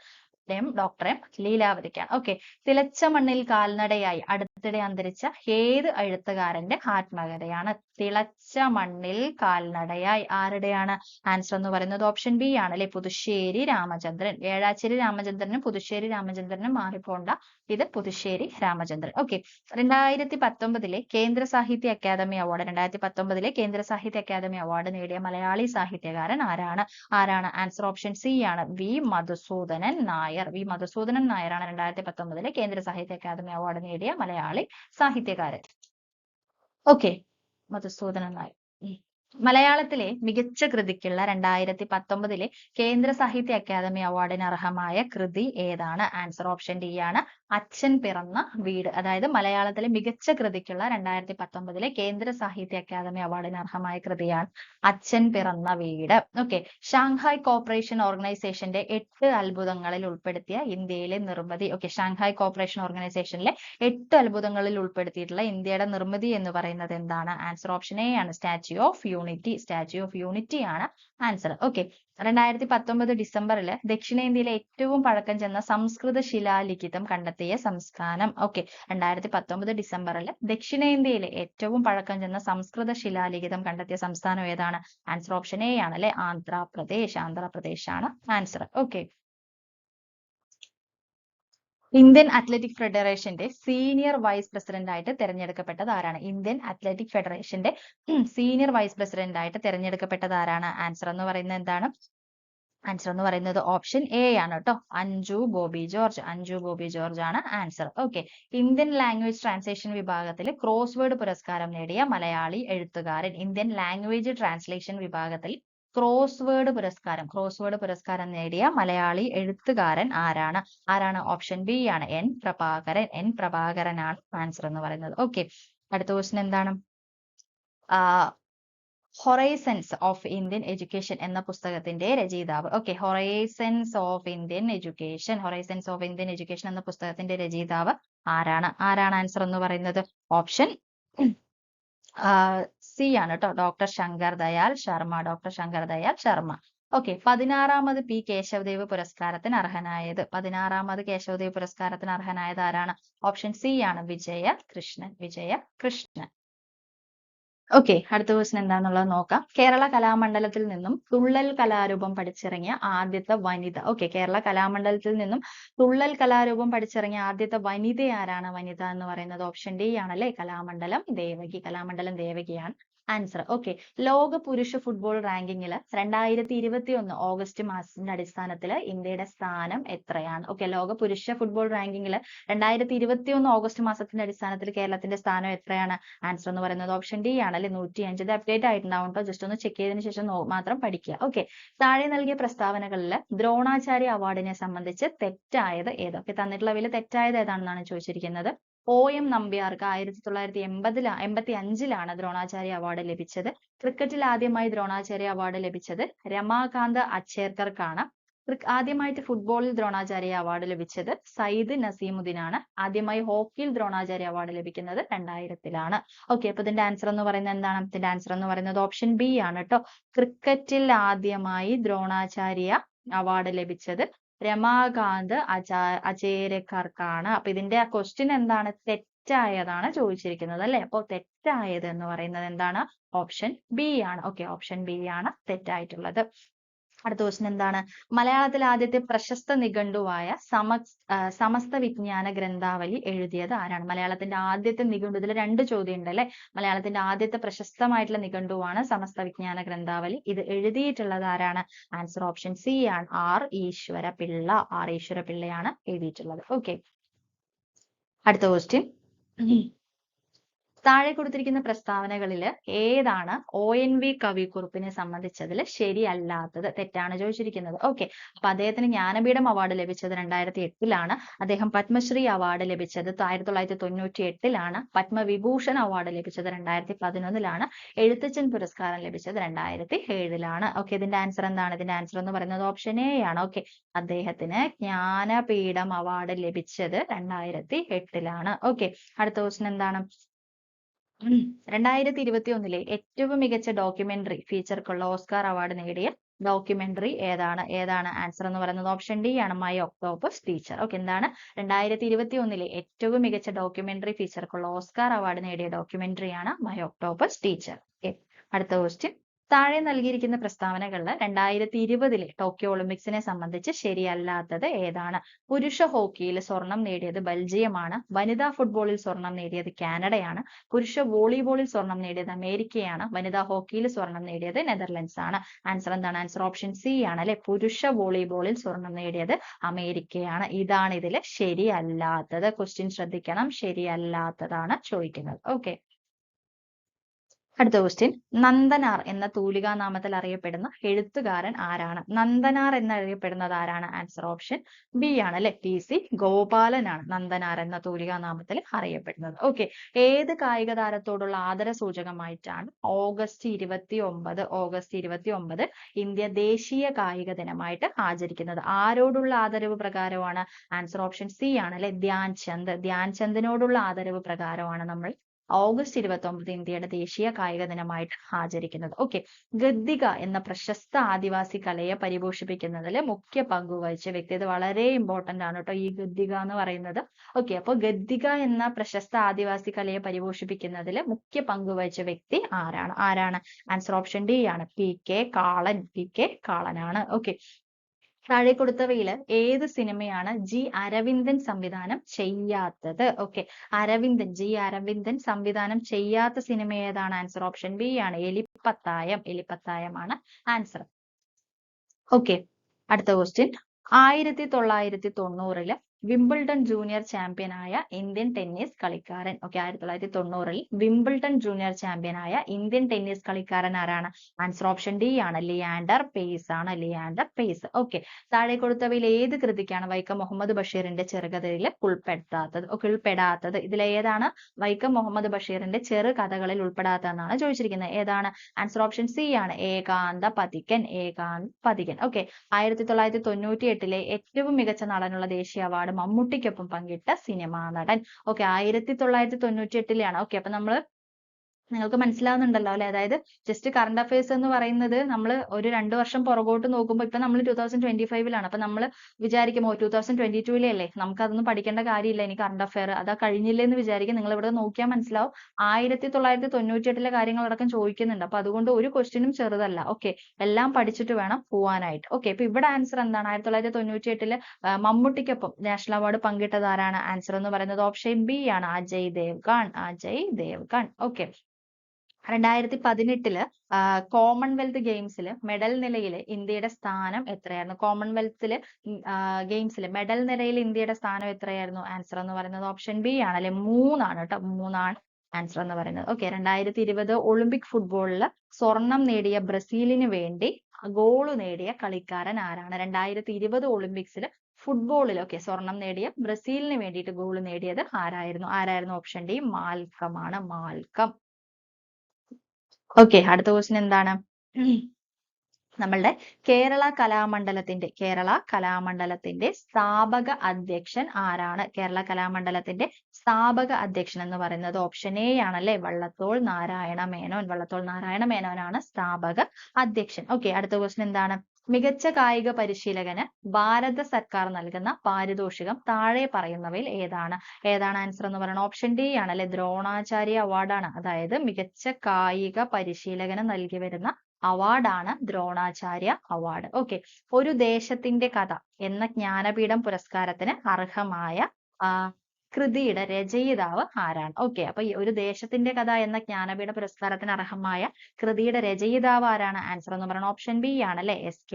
ഡോക്ടർ എം ലീലാവതിക്കാണ്. ഓക്കെ, തിളച്ച മണ്ണിൽ കാൽനടയായി അടുത്തിടെ അന്തരിച്ച ഏത് എഴുത്തുകാരന്റെ ആത്മകഥയാണ്? തിളച്ച മണ്ണിൽ കാൽനടയായി ആരുടെയാണ്? ആൻസർ എന്ന് പറയുന്നത് ഓപ്ഷൻ ബി ആണ് അല്ലെ, പുതുശ്ശേരി രാമചന്ദ്രൻ. ഏഴാച്ചേരി രാമചന്ദ്രനും പുതുശ്ശേരി രാമചന്ദ്രനും മാറിപ്പോണ്ട, ഇത് പുതുശ്ശേരി രാമചന്ദ്രൻ. ഓക്കെ, 2019 കേന്ദ്ര സാഹിത്യ അക്കാദമി അവാർഡ് 2019 കേന്ദ്ര സാഹിത്യ അക്കാദമി അവാർഡ് നേടിയ മലയാളി സാഹിത്യകാരൻ ആരാണ്? ആൻസർ ഓപ്ഷൻ സി ആണ്, വി മധുസൂദനൻ നായർ. വി മധുസൂദനൻ നായരാണ് 2019 കേന്ദ്ര സാഹിത്യ അക്കാദമി അവാർഡ് നേടിയ മലയാളി സാഹിത്യകാരൻ. ഓക്കെ, മധുസൂദനൻ നായർ. മലയാളത്തിലെ മികച്ച കൃതിക്കുള്ള 2019 കേന്ദ്ര സാഹിത്യ അക്കാദമി അവാർഡിന് അർഹമായ കൃതി ഏതാണ്? ആൻസർ ഓപ്ഷൻ ഡി ആണ്. അച്ഛൻ പിറന്ന വീട്. അതായത് മലയാളത്തിലെ മികച്ച കൃതിക്കുള്ള 2019 കേന്ദ്ര സാഹിത്യ അക്കാദമി അവാർഡിന് അർഹമായ കൃതിയാണ് അച്ഛൻ പിറന്ന വീട്. ഓക്കെ. ഷാങ്ഹായ് കോർപ്പറേഷൻ ഓർഗനൈസേഷന്റെ 8 അത്ഭുതങ്ങളിൽ ഉൾപ്പെടുത്തിയ ഇന്ത്യയിലെ നിർമ്മിതി. ഓക്കെ. ഷാങ്ഹായ് കോർപ്പറേഷൻ ഓർഗനൈസേഷനിലെ 8 അത്ഭുതങ്ങളിൽ ഉൾപ്പെടുത്തിയിട്ടുള്ള ഇന്ത്യയുടെ നിർമ്മിതി എന്ന് പറയുന്നത് എന്താണ്? ആൻസർ ഓപ്ഷൻ എ ആണ്. Statue of unity. Statue of unity ആണ് ആൻസർ. ഓക്കെ. 2019 ഡിസംബറിൽ ദക്ഷിണേന്ത്യയിലെ ഏറ്റവും പഴക്കം ചെന്ന സംസ്കൃത ശിലാലിഖിതം കണ്ടെത്തിയ സംസ്ഥാനം. ഓക്കെ. 2019 ഡിസംബറിൽ ദക്ഷിണേന്ത്യയിലെ ഏറ്റവും പഴക്കം ചെന്ന സംസ്കൃത ശിലാലിഖിതം കണ്ടെത്തിയ സംസ്ഥാനം ഏതാണ്? ആൻസർ ഓപ്ഷൻ എ ആണ് അല്ലെ. ആന്ധ്രാപ്രദേശ്. ആന്ധ്രാപ്രദേശ് ആണ് ആൻസർ. ഓക്കെ. ഇന്ത്യൻ അത്ലറ്റിക് ഫെഡറേഷന്റെ സീനിയർ വൈസ് പ്രസിഡന്റ് ആയിട്ട് തിരഞ്ഞെടുക്കപ്പെട്ടത് ആരാണ്? ഇന്ത്യൻ അത്ലറ്റിക് ഫെഡറേഷന്റെ സീനിയർ വൈസ് പ്രസിഡന്റ് ആയിട്ട് തിരഞ്ഞെടുക്കപ്പെട്ടത് ആരാണ്? ആൻസർ എന്ന് പറയുന്നത് എന്താണ്? ആൻസർ എന്ന് പറയുന്നത് ഓപ്ഷൻ എ ആണ് കേട്ടോ. അഞ്ജു ബോബി ജോർജ്. അഞ്ജു ബോബി ജോർജ് ആണ് answer. Okay. Indian language translation വിഭാഗത്തിൽ ക്രോസ് വേർഡ് പുരസ്കാരം നേടിയ മലയാളി എഴുത്തുകാരൻ. ഇന്ത്യൻ ലാംഗ്വേജ് ട്രാൻസ്ലേഷൻ വിഭാഗത്തിൽ ക്രോസ് വേർഡ് പുരസ്കാരം നേടിയ മലയാളി എഴുത്തുകാരൻ ആരാണ്? ആരാണ്? ഓപ്ഷൻ ബി ആണ്. എൻ പ്രഭാകരൻ. എൻ പ്രഭാകരനാണ് ആൻസർ എന്ന് പറയുന്നത്. ഓക്കെ. അടുത്ത ക്വസ്റ്റ്യൻ എന്താണ്? ഹൊറൈസൺസ് ഓഫ് ഇന്ത്യൻ എഡ്യൂക്കേഷൻ എന്ന പുസ്തകത്തിന്റെ രചയിതാവ്. Okay. Horizons of Indian education എന്ന പുസ്തകത്തിന്റെ രചയിതാവ് ആരാണ്? ആരാണ് ആൻസർ എന്ന് പറയുന്നത്? ഓപ്ഷൻ സി ആണ് കേട്ടോ. Doctor Shankar Dayal Sharma. Doctor Shankar Dayal Sharma. Okay. 16ാമത് പി കേശവദേവ് പുരസ്കാരത്തിന് അർഹനായത്. 16ാമത് കേശവദേവ് പുരസ്കാരത്തിന് അർഹനായത് ആരാണ്? ഓപ്ഷൻ സി ആണ്. വിജയകൃഷ്ണൻ. വിജയകൃഷ്ണൻ. ഓക്കെ. അടുത്ത ക്വസ്റ്റ്യൻ എന്താണെന്നുള്ളത് നോക്കാം. കേരള കലാമണ്ഡലത്തിൽ നിന്നും തുള്ളൽ കലാരൂപം പഠിച്ചിറങ്ങിയ ആദ്യത്തെ വനിത. ഓക്കെ. കേരള കലാമണ്ഡലത്തിൽ നിന്നും തുള്ളൽ കലാരൂപം പഠിച്ചിറങ്ങിയ ആദ്യത്തെ വനിത ആരാണ്? വനിത എന്ന് പറയുന്നത് ഓപ്ഷൻ ഡി ആണല്ലേ. കലാമണ്ഡലം ദേവകി. കലാമണ്ഡലം ദേവകിയാണ് ആൻസർ. ഓക്കെ. ലോക പുരുഷ ഫുട്ബോൾ റാങ്കിങ്ങിൽ 2021 ഓഗസ്റ്റ് മാസത്തിന്റെ അടിസ്ഥാനത്തിൽ ഇന്ത്യയുടെ സ്ഥാനം എത്രയാണ്? ഓക്കെ. ലോക പുരുഷ ഫുട്ബോൾ റാങ്കിങ്ങിൽ 2021 ഓഗസ്റ്റ് മാസത്തിന്റെ അടിസ്ഥാനത്തിൽ കേരളത്തിന്റെ സ്ഥാനം എത്രയാണ്? ആൻസർ എന്ന് പറയുന്നത് ഓപ്ഷൻ ഡി ആണ് അല്ലെ. 105. ഇത് അപ്ഡേറ്റ് ആയിട്ടുണ്ടാവും കേട്ടോ. ജസ്റ്റ് ഒന്ന് ചെക്ക് ചെയ്തതിനു ശേഷം മാത്രം പഠിക്കുക. ഓക്കെ. താഴെ നൽകിയ പ്രസ്താവനകളിൽ ദ്രോണാചാര്യ അവാർഡിനെ സംബന്ധിച്ച് തെറ്റായത് ഏതൊക്കെ? തന്നിട്ടുള്ളവയിൽ തെറ്റായത് ഏതാണെന്നാണ് ചോദിച്ചിരിക്കുന്നത്. OM നമ്പ്യാർക്ക് 1985 ദ്രോണാചാര്യ അവാർഡ് ലഭിച്ചത്. ക്രിക്കറ്റിൽ ആദ്യമായി ദ്രോണാചാര്യ അവാർഡ് ലഭിച്ചത് രമാകാന്ത് അച്ചേർക്കർക്കാണ്. ആദ്യമായിട്ട് ഫുട്ബോളിൽ ദ്രോണാചാര്യ അവാർഡ് ലഭിച്ചത് സയ്യിദ് നസീമുദ്ദീനാണ്. ആദ്യമായി ഹോക്കിയിൽ ദ്രോണാചാര്യ അവാർഡ് ലഭിക്കുന്നത് 2000-ലാണ്. ഓക്കെ. അപ്പൊ ഇതിന്റെ ആൻസർ എന്ന് പറയുന്നത് എന്താണ്? ഇതിന്റെ ആൻസർ എന്ന് പറയുന്നത് ഓപ്ഷൻ ബി ആണ് കേട്ടോ. ക്രിക്കറ്റിൽ ആദ്യമായി ദ്രോണാചാര്യ അവാർഡ് ലഭിച്ചത് രമാകാന്ത് അചേരക്കർക്കാണ്. അപ്പൊ ഇതിന്റെ ക്വസ്റ്റ്യൻ എന്താണ്? തെറ്റായതാണ് ചോദിച്ചിരിക്കുന്നത് അല്ലെ. അപ്പൊ തെറ്റായത് എന്ന് പറയുന്നത് എന്താണ്? ഓപ്ഷൻ ബി ആണ്. ഓക്കെ. ഓപ്ഷൻ ബി ആണ് തെറ്റായിട്ടുള്ളത്. അടുത്ത ക്വസ്റ്റ്യൻ എന്താണ്? മലയാളത്തിൽ ആദ്യത്തെ പ്രശസ്ത നിഘണ്ടുവായ സമസ്ത വിജ്ഞാന ഗ്രന്ഥാവലി എഴുതിയത് ആരാണ്? മലയാളത്തിന്റെ ആദ്യത്തെ നിഘണ്ടു. ഇതിൽ 2 ചോദ്യം ഉണ്ട് അല്ലെ. മലയാളത്തിന്റെ ആദ്യത്തെ പ്രശസ്തമായിട്ടുള്ള നിഘണ്ടുവാണ് സമസ്ത വിജ്ഞാന ഗ്രന്ഥാവലി. ഇത് എഴുതിയിട്ടുള്ളത് ആരാണ്? ആൻസർ ഓപ്ഷൻ സി ആണ്. ആർ ഈശ്വരപിള്ള. ആർ ഈശ്വരപിള്ളയാണ് എഴുതിയിട്ടുള്ളത്. ഓക്കെ. അടുത്ത ക്വസ്റ്റ്യൻ. താഴെ കൊടുത്തിരിക്കുന്ന പ്രസ്താവനകളിൽ ഏതാണ് ONV കവിക്കുറുപ്പിനെ സംബന്ധിച്ചതിൽ ശരിയല്ലാത്തത്? തെറ്റാണ് ചോദിച്ചിരിക്കുന്നത്. ഓക്കെ. അപ്പൊ അദ്ദേഹത്തിന് ജ്ഞാനപീഠം അവാർഡ് ലഭിച്ചത് 2008-ലാണ്. അദ്ദേഹം പത്മശ്രീ അവാർഡ് ലഭിച്ചത് 1998-ലാണ്. പത്മവിഭൂഷൺ അവാർഡ് ലഭിച്ചത് 2011-ലാണ്. എഴുത്തച്ഛൻ പുരസ്കാരം ലഭിച്ചത് 2007-ലാണ്. ഓക്കെ. ഇതിന്റെ ആൻസർ എന്താണ്? ഇതിന്റെ ആൻസർ എന്ന് പറയുന്നത് ഓപ്ഷൻ എ ആണ്. ഓക്കെ. അദ്ദേഹത്തിന് ജ്ഞാനപീഠം അവാർഡ് ലഭിച്ചത് 2008-ലാണ്. ഓക്കെ. അടുത്ത ക്വസ്റ്റ്യൻ എന്താണ്? 2021 ഏറ്റവും മികച്ച ഡോക്യുമെന്ററി ഫീച്ചർക്കുള്ള ഓസ്കാർ അവാർഡ് നേടിയ ഡോക്യുമെന്ററി ഏതാണ്? ആൻസർ എന്ന് പറയുന്നത് ഓപ്ഷൻ ഡി ആണ്. My octopus teacher. ഓക്കെ. എന്താണ്? 2021 ഏറ്റവും മികച്ച ഡോക്യുമെന്ററി ഫീച്ചർക്കുള്ള ഓസ്കാർ അവാർഡ് നേടിയ ഡോക്യുമെന്ററിയാണ് മൈ ഒക്ടോപ്പസ് ടീച്ചർ. ഓക്കെ. അടുത്ത ക്വസ്റ്റ്യൻ. താഴെ നൽകിയിരിക്കുന്ന പ്രസ്താവനകളിൽ 2020 ടോക്കിയോ ഒളിമ്പിക്സിനെ സംബന്ധിച്ച് ശരിയല്ലാത്തത് ഏതാണ്? പുരുഷ ഹോക്കിയിൽ സ്വർണം നേടിയത് ബെൽജിയമാണ്. വനിതാ ഫുട്ബോളിൽ സ്വർണം നേടിയത് കാനഡയാണ്. പുരുഷ വോളിബോളിൽ സ്വർണം നേടിയത് അമേരിക്കയാണ്. വനിതാ ഹോക്കിയിൽ സ്വർണം നേടിയത് നെതർലൻഡ്സ് ആണ്. ആൻസർ എന്താണ്? ആൻസർ ഓപ്ഷൻ സി ആണ് അല്ലെ. പുരുഷ വോളിബോളിൽ സ്വർണം നേടിയത് അമേരിക്കയാണ്. ഇതാണ് ഇതിൽ ശരിയല്ലാത്തത്. ക്വസ്റ്റ്യൻ ശ്രദ്ധിക്കണം. ശരിയല്ലാത്തതാണ് ചോദിക്കുന്നത്. ഓക്കെ. അടുത്ത ക്വസ്റ്റ്യൻ, നന്ദനാർ എന്ന തൂലികാനാമത്തിൽ അറിയപ്പെടുന്ന എഴുത്തുകാരൻ ആരാണ്? നന്ദനാർ എന്നറിയപ്പെടുന്നത് ആരാണ്? ആൻസർ ഓപ്ഷൻ ബി ആണ് അല്ലെ, PC ഗോപാലനാണ് നന്ദനാർ എന്ന തൂലികാനാമത്തിൽ അറിയപ്പെടുന്നത്. ഓക്കെ, ഏത് കായിക താരത്തോടുള്ള ആദര സൂചകമായിട്ടാണ് ഓഗസ്റ്റ് 29 ഇന്ത്യ ദേശീയ കായിക ദിനമായിട്ട് ആചരിക്കുന്നത്? ആരോടുള്ള ആദരവ് പ്രകാരമാണ്? ആൻസർ ഓപ്ഷൻ സി ആണ് അല്ലെ, ധ്യാൻ ചന്ദിനോടുള്ള ആദരവ് പ്രകാരമാണ് നമ്മൾ ഓഗസ്റ്റ് 29 ഇന്ത്യയുടെ ദേശീയ കായിക ദിനമായിട്ട് ആചരിക്കുന്നത്. ഓക്കെ, ഗദ്ദിക എന്ന പ്രശസ്ത ആദിവാസി കലയെ പരിപോഷിപ്പിക്കുന്നതിൽ മുഖ്യ പങ്കുവഹിച്ച വ്യക്തി, ഇത് വളരെ ഇമ്പോർട്ടന്റ് ആണ് കേട്ടോ, ഈ ഗദ്ദിക എന്ന് പറയുന്നത്. ഓക്കെ, അപ്പൊ ഗദ്ദിക എന്ന പ്രശസ്ത ആദിവാസി കലയെ പരിപോഷിപ്പിക്കുന്നതിൽ മുഖ്യ പങ്കുവഹിച്ച വ്യക്തി ആരാണ്? ആൻസർ ഓപ്ഷൻ ഡി ആണ്, PK കാളനാണ്. ഓക്കെ, താഴെ കൊടുത്തവയിൽ ഏത് സിനിമയാണ് ജി അരവിന്ദൻ സംവിധാനം ചെയ്യാത്തത്? ഓക്കെ, ജി അരവിന്ദൻ സംവിധാനം ചെയ്യാത്ത സിനിമ ഏതാണ്? ആൻസർ ഓപ്ഷൻ ബി ആണ്, എലിപ്പത്തായമാണ് ആൻസർ. ഓക്കെ, അടുത്ത ക്വസ്റ്റ്യൻ, 1990 വിംബിൾഡൺ ജൂനിയർ ചാമ്പ്യനായ ഇന്ത്യൻ ടെന്നീസ് കളിക്കാരൻ. ഓക്കെ, 1990 വിംബിൾഡൺ ജൂനിയർ ചാമ്പ്യനായ ഇന്ത്യൻ ടെന്നീസ് കളിക്കാരൻ ആരാണ്? ആൻസർ ഓപ്ഷൻ ഡി ആണ്, ലിയാൻഡർ പേസ്. ഓക്കെ, താഴെ കൊടുത്തവയിൽ ഏത് കൃതിക്കാണ് വൈക്കം മുഹമ്മദ് ബഷീറിന്റെ ചെറുകഥയിൽ ഉൾപ്പെടാത്തത്? ഇതിലേതാണ് വൈക്കം മുഹമ്മദ് ബഷീറിന്റെ ചെറുകഥകളിൽ ഉൾപ്പെടാത്തതെന്നാണ് ചോദിച്ചിരിക്കുന്നത്. ഏതാണ്? ആൻസർ ഓപ്ഷൻ സി ആണ്, ഏകാന്ത പഥികൻ. ഓക്കെ, 1998 ഏറ്റവും മികച്ച നടനുള്ള ദേശീയ അവാർഡ് മമ്മൂട്ടിക്കൊപ്പം പങ്കിട്ട സിനിമാ നടൻ. ഓക്കെ, 1998 ഓക്കെ, അപ്പൊ നിങ്ങൾക്ക് മനസ്സിലാവുന്നുണ്ടല്ലോ അല്ലെ, അതായത് ജസ്റ്റ് കറണ്ട് അഫയേഴ്സ് എന്ന് പറയുന്നത് നമ്മൾ ഒരു 2 വർഷം പുറകോട്ട് നോക്കുമ്പോൾ ഇപ്പൊ നമ്മൾ 2025 അപ്പൊ നമ്മൾ വിചാരിക്കുമോ 2022 അല്ലേ, നമുക്ക് അതൊന്നും പഠിക്കേണ്ട കാര്യമില്ല, ഇനി കറണ്ട് അഫയർ അതാ കഴിഞ്ഞില്ലേ എന്ന് വിചാരിക്കും. നിങ്ങൾ ഇവിടെ നോക്കിയാൽ മനസ്സിലാവും 1998 കാര്യങ്ങളടക്കം ചോദിക്കുന്നുണ്ട്. അപ്പൊ അതുകൊണ്ട് ഒരു ക്വസ്റ്റ്യനും ചെറുതല്ല. ഓക്കെ, എല്ലാം പഠിച്ചിട്ട് വേണം പോവാനായിട്ട്. ഓക്കെ, ഇപ്പൊ ഇവിടെ ആൻസർ എന്താണ്? 1998 മമ്മൂട്ടിക്കൊപ്പം നാഷണൽ അവാർഡ് പങ്കിട്ടത് ആരാണ്? ആൻസർ എന്ന് പറയുന്നത് ഓപ്ഷൻ ബി ആണ്, അജയ് ദേവ്ഗൺ. ഓക്കെ, 2018 കോമൺവെൽത്ത് ഗെയിംസിൽ മെഡൽ നിലയിൽ ഇന്ത്യയുടെ സ്ഥാനം എത്രയായിരുന്നു? കോമൺവെൽത്ത് ഗെയിംസിൽ മെഡൽ നിലയിൽ ഇന്ത്യയുടെ സ്ഥാനം എത്രയായിരുന്നു? ആൻസർ എന്ന് പറയുന്നത് ഓപ്ഷൻ ബി ആണ് അല്ലെ, 3 ആണ് കേട്ടോ, 3 ആൻസർ എന്ന് പറയുന്നത്. ഓക്കെ, 2020 ഒളിമ്പിക് ഫുട്ബോളിൽ സ്വർണം നേടിയ ബ്രസീലിന് വേണ്ടി ഗോൾ നേടിയ കളിക്കാരൻ ആരാണ്? 2020 ഒളിമ്പിക്സിൽ ഫുട്ബോളിൽ സ്വർണം നേടിയ ബ്രസീലിന് വേണ്ടിയിട്ട് ഗോൾ നേടിയത് ആരായിരുന്നു? Option D, Malcolm. ഓക്കെ, അടുത്ത ക്വസ്റ്റ്യൻ എന്താണ്? നമ്മളുടെ കേരള കലാമണ്ഡലത്തിന്റെ സ്ഥാപക അധ്യക്ഷൻ ആരാണ്? കേരള കലാമണ്ഡലത്തിന്റെ സ്ഥാപക അധ്യക്ഷൻ എന്ന് പറയുന്നത് ഓപ്ഷൻ എ ആണല്ലേ, വള്ളത്തോൾ നാരായണ മേനോനാണ് സ്ഥാപക അധ്യക്ഷൻ. ഓക്കെ, അടുത്ത ക്വസ്റ്റ്യൻ എന്താണ്? മികച്ച കായിക പരിശീലകന് ഭാരത സർക്കാർ നൽകുന്ന പാരിതോഷികം താഴെ പറയുന്നവയിൽ ഏതാണ്? ആൻസർ എന്ന് പറയുന്നത് ഓപ്ഷൻ ഡി ആണല്ലേ, ദ്രോണാചാര്യ അവാർഡാണ്. അതായത് മികച്ച കായിക പരിശീലകന് നൽകി വരുന്ന അവാർഡാണ് ദ്രോണാചാര്യ അവാർഡ്. ഓക്കെ, ഒരു ദേശത്തിന്റെ കഥ എന്ന ജ്ഞാനപീഠം പുരസ്കാരത്തിന് അർഹമായ കൃതിയുടെ രചയിതാവ് ആരാണ്? ഓക്കെ, അപ്പൊ ഈ ഒരു ദേശത്തിന്റെ കഥ എന്ന ജ്ഞാനപീഠ പുരസ്കാരത്തിന് അർഹമായ കൃതിയുടെ രചയിതാവ് ആരാണ്? ആൻസർ എന്ന് പറയുന്നത് ഓപ്ഷൻ ബി ആണ് അല്ലെ, SK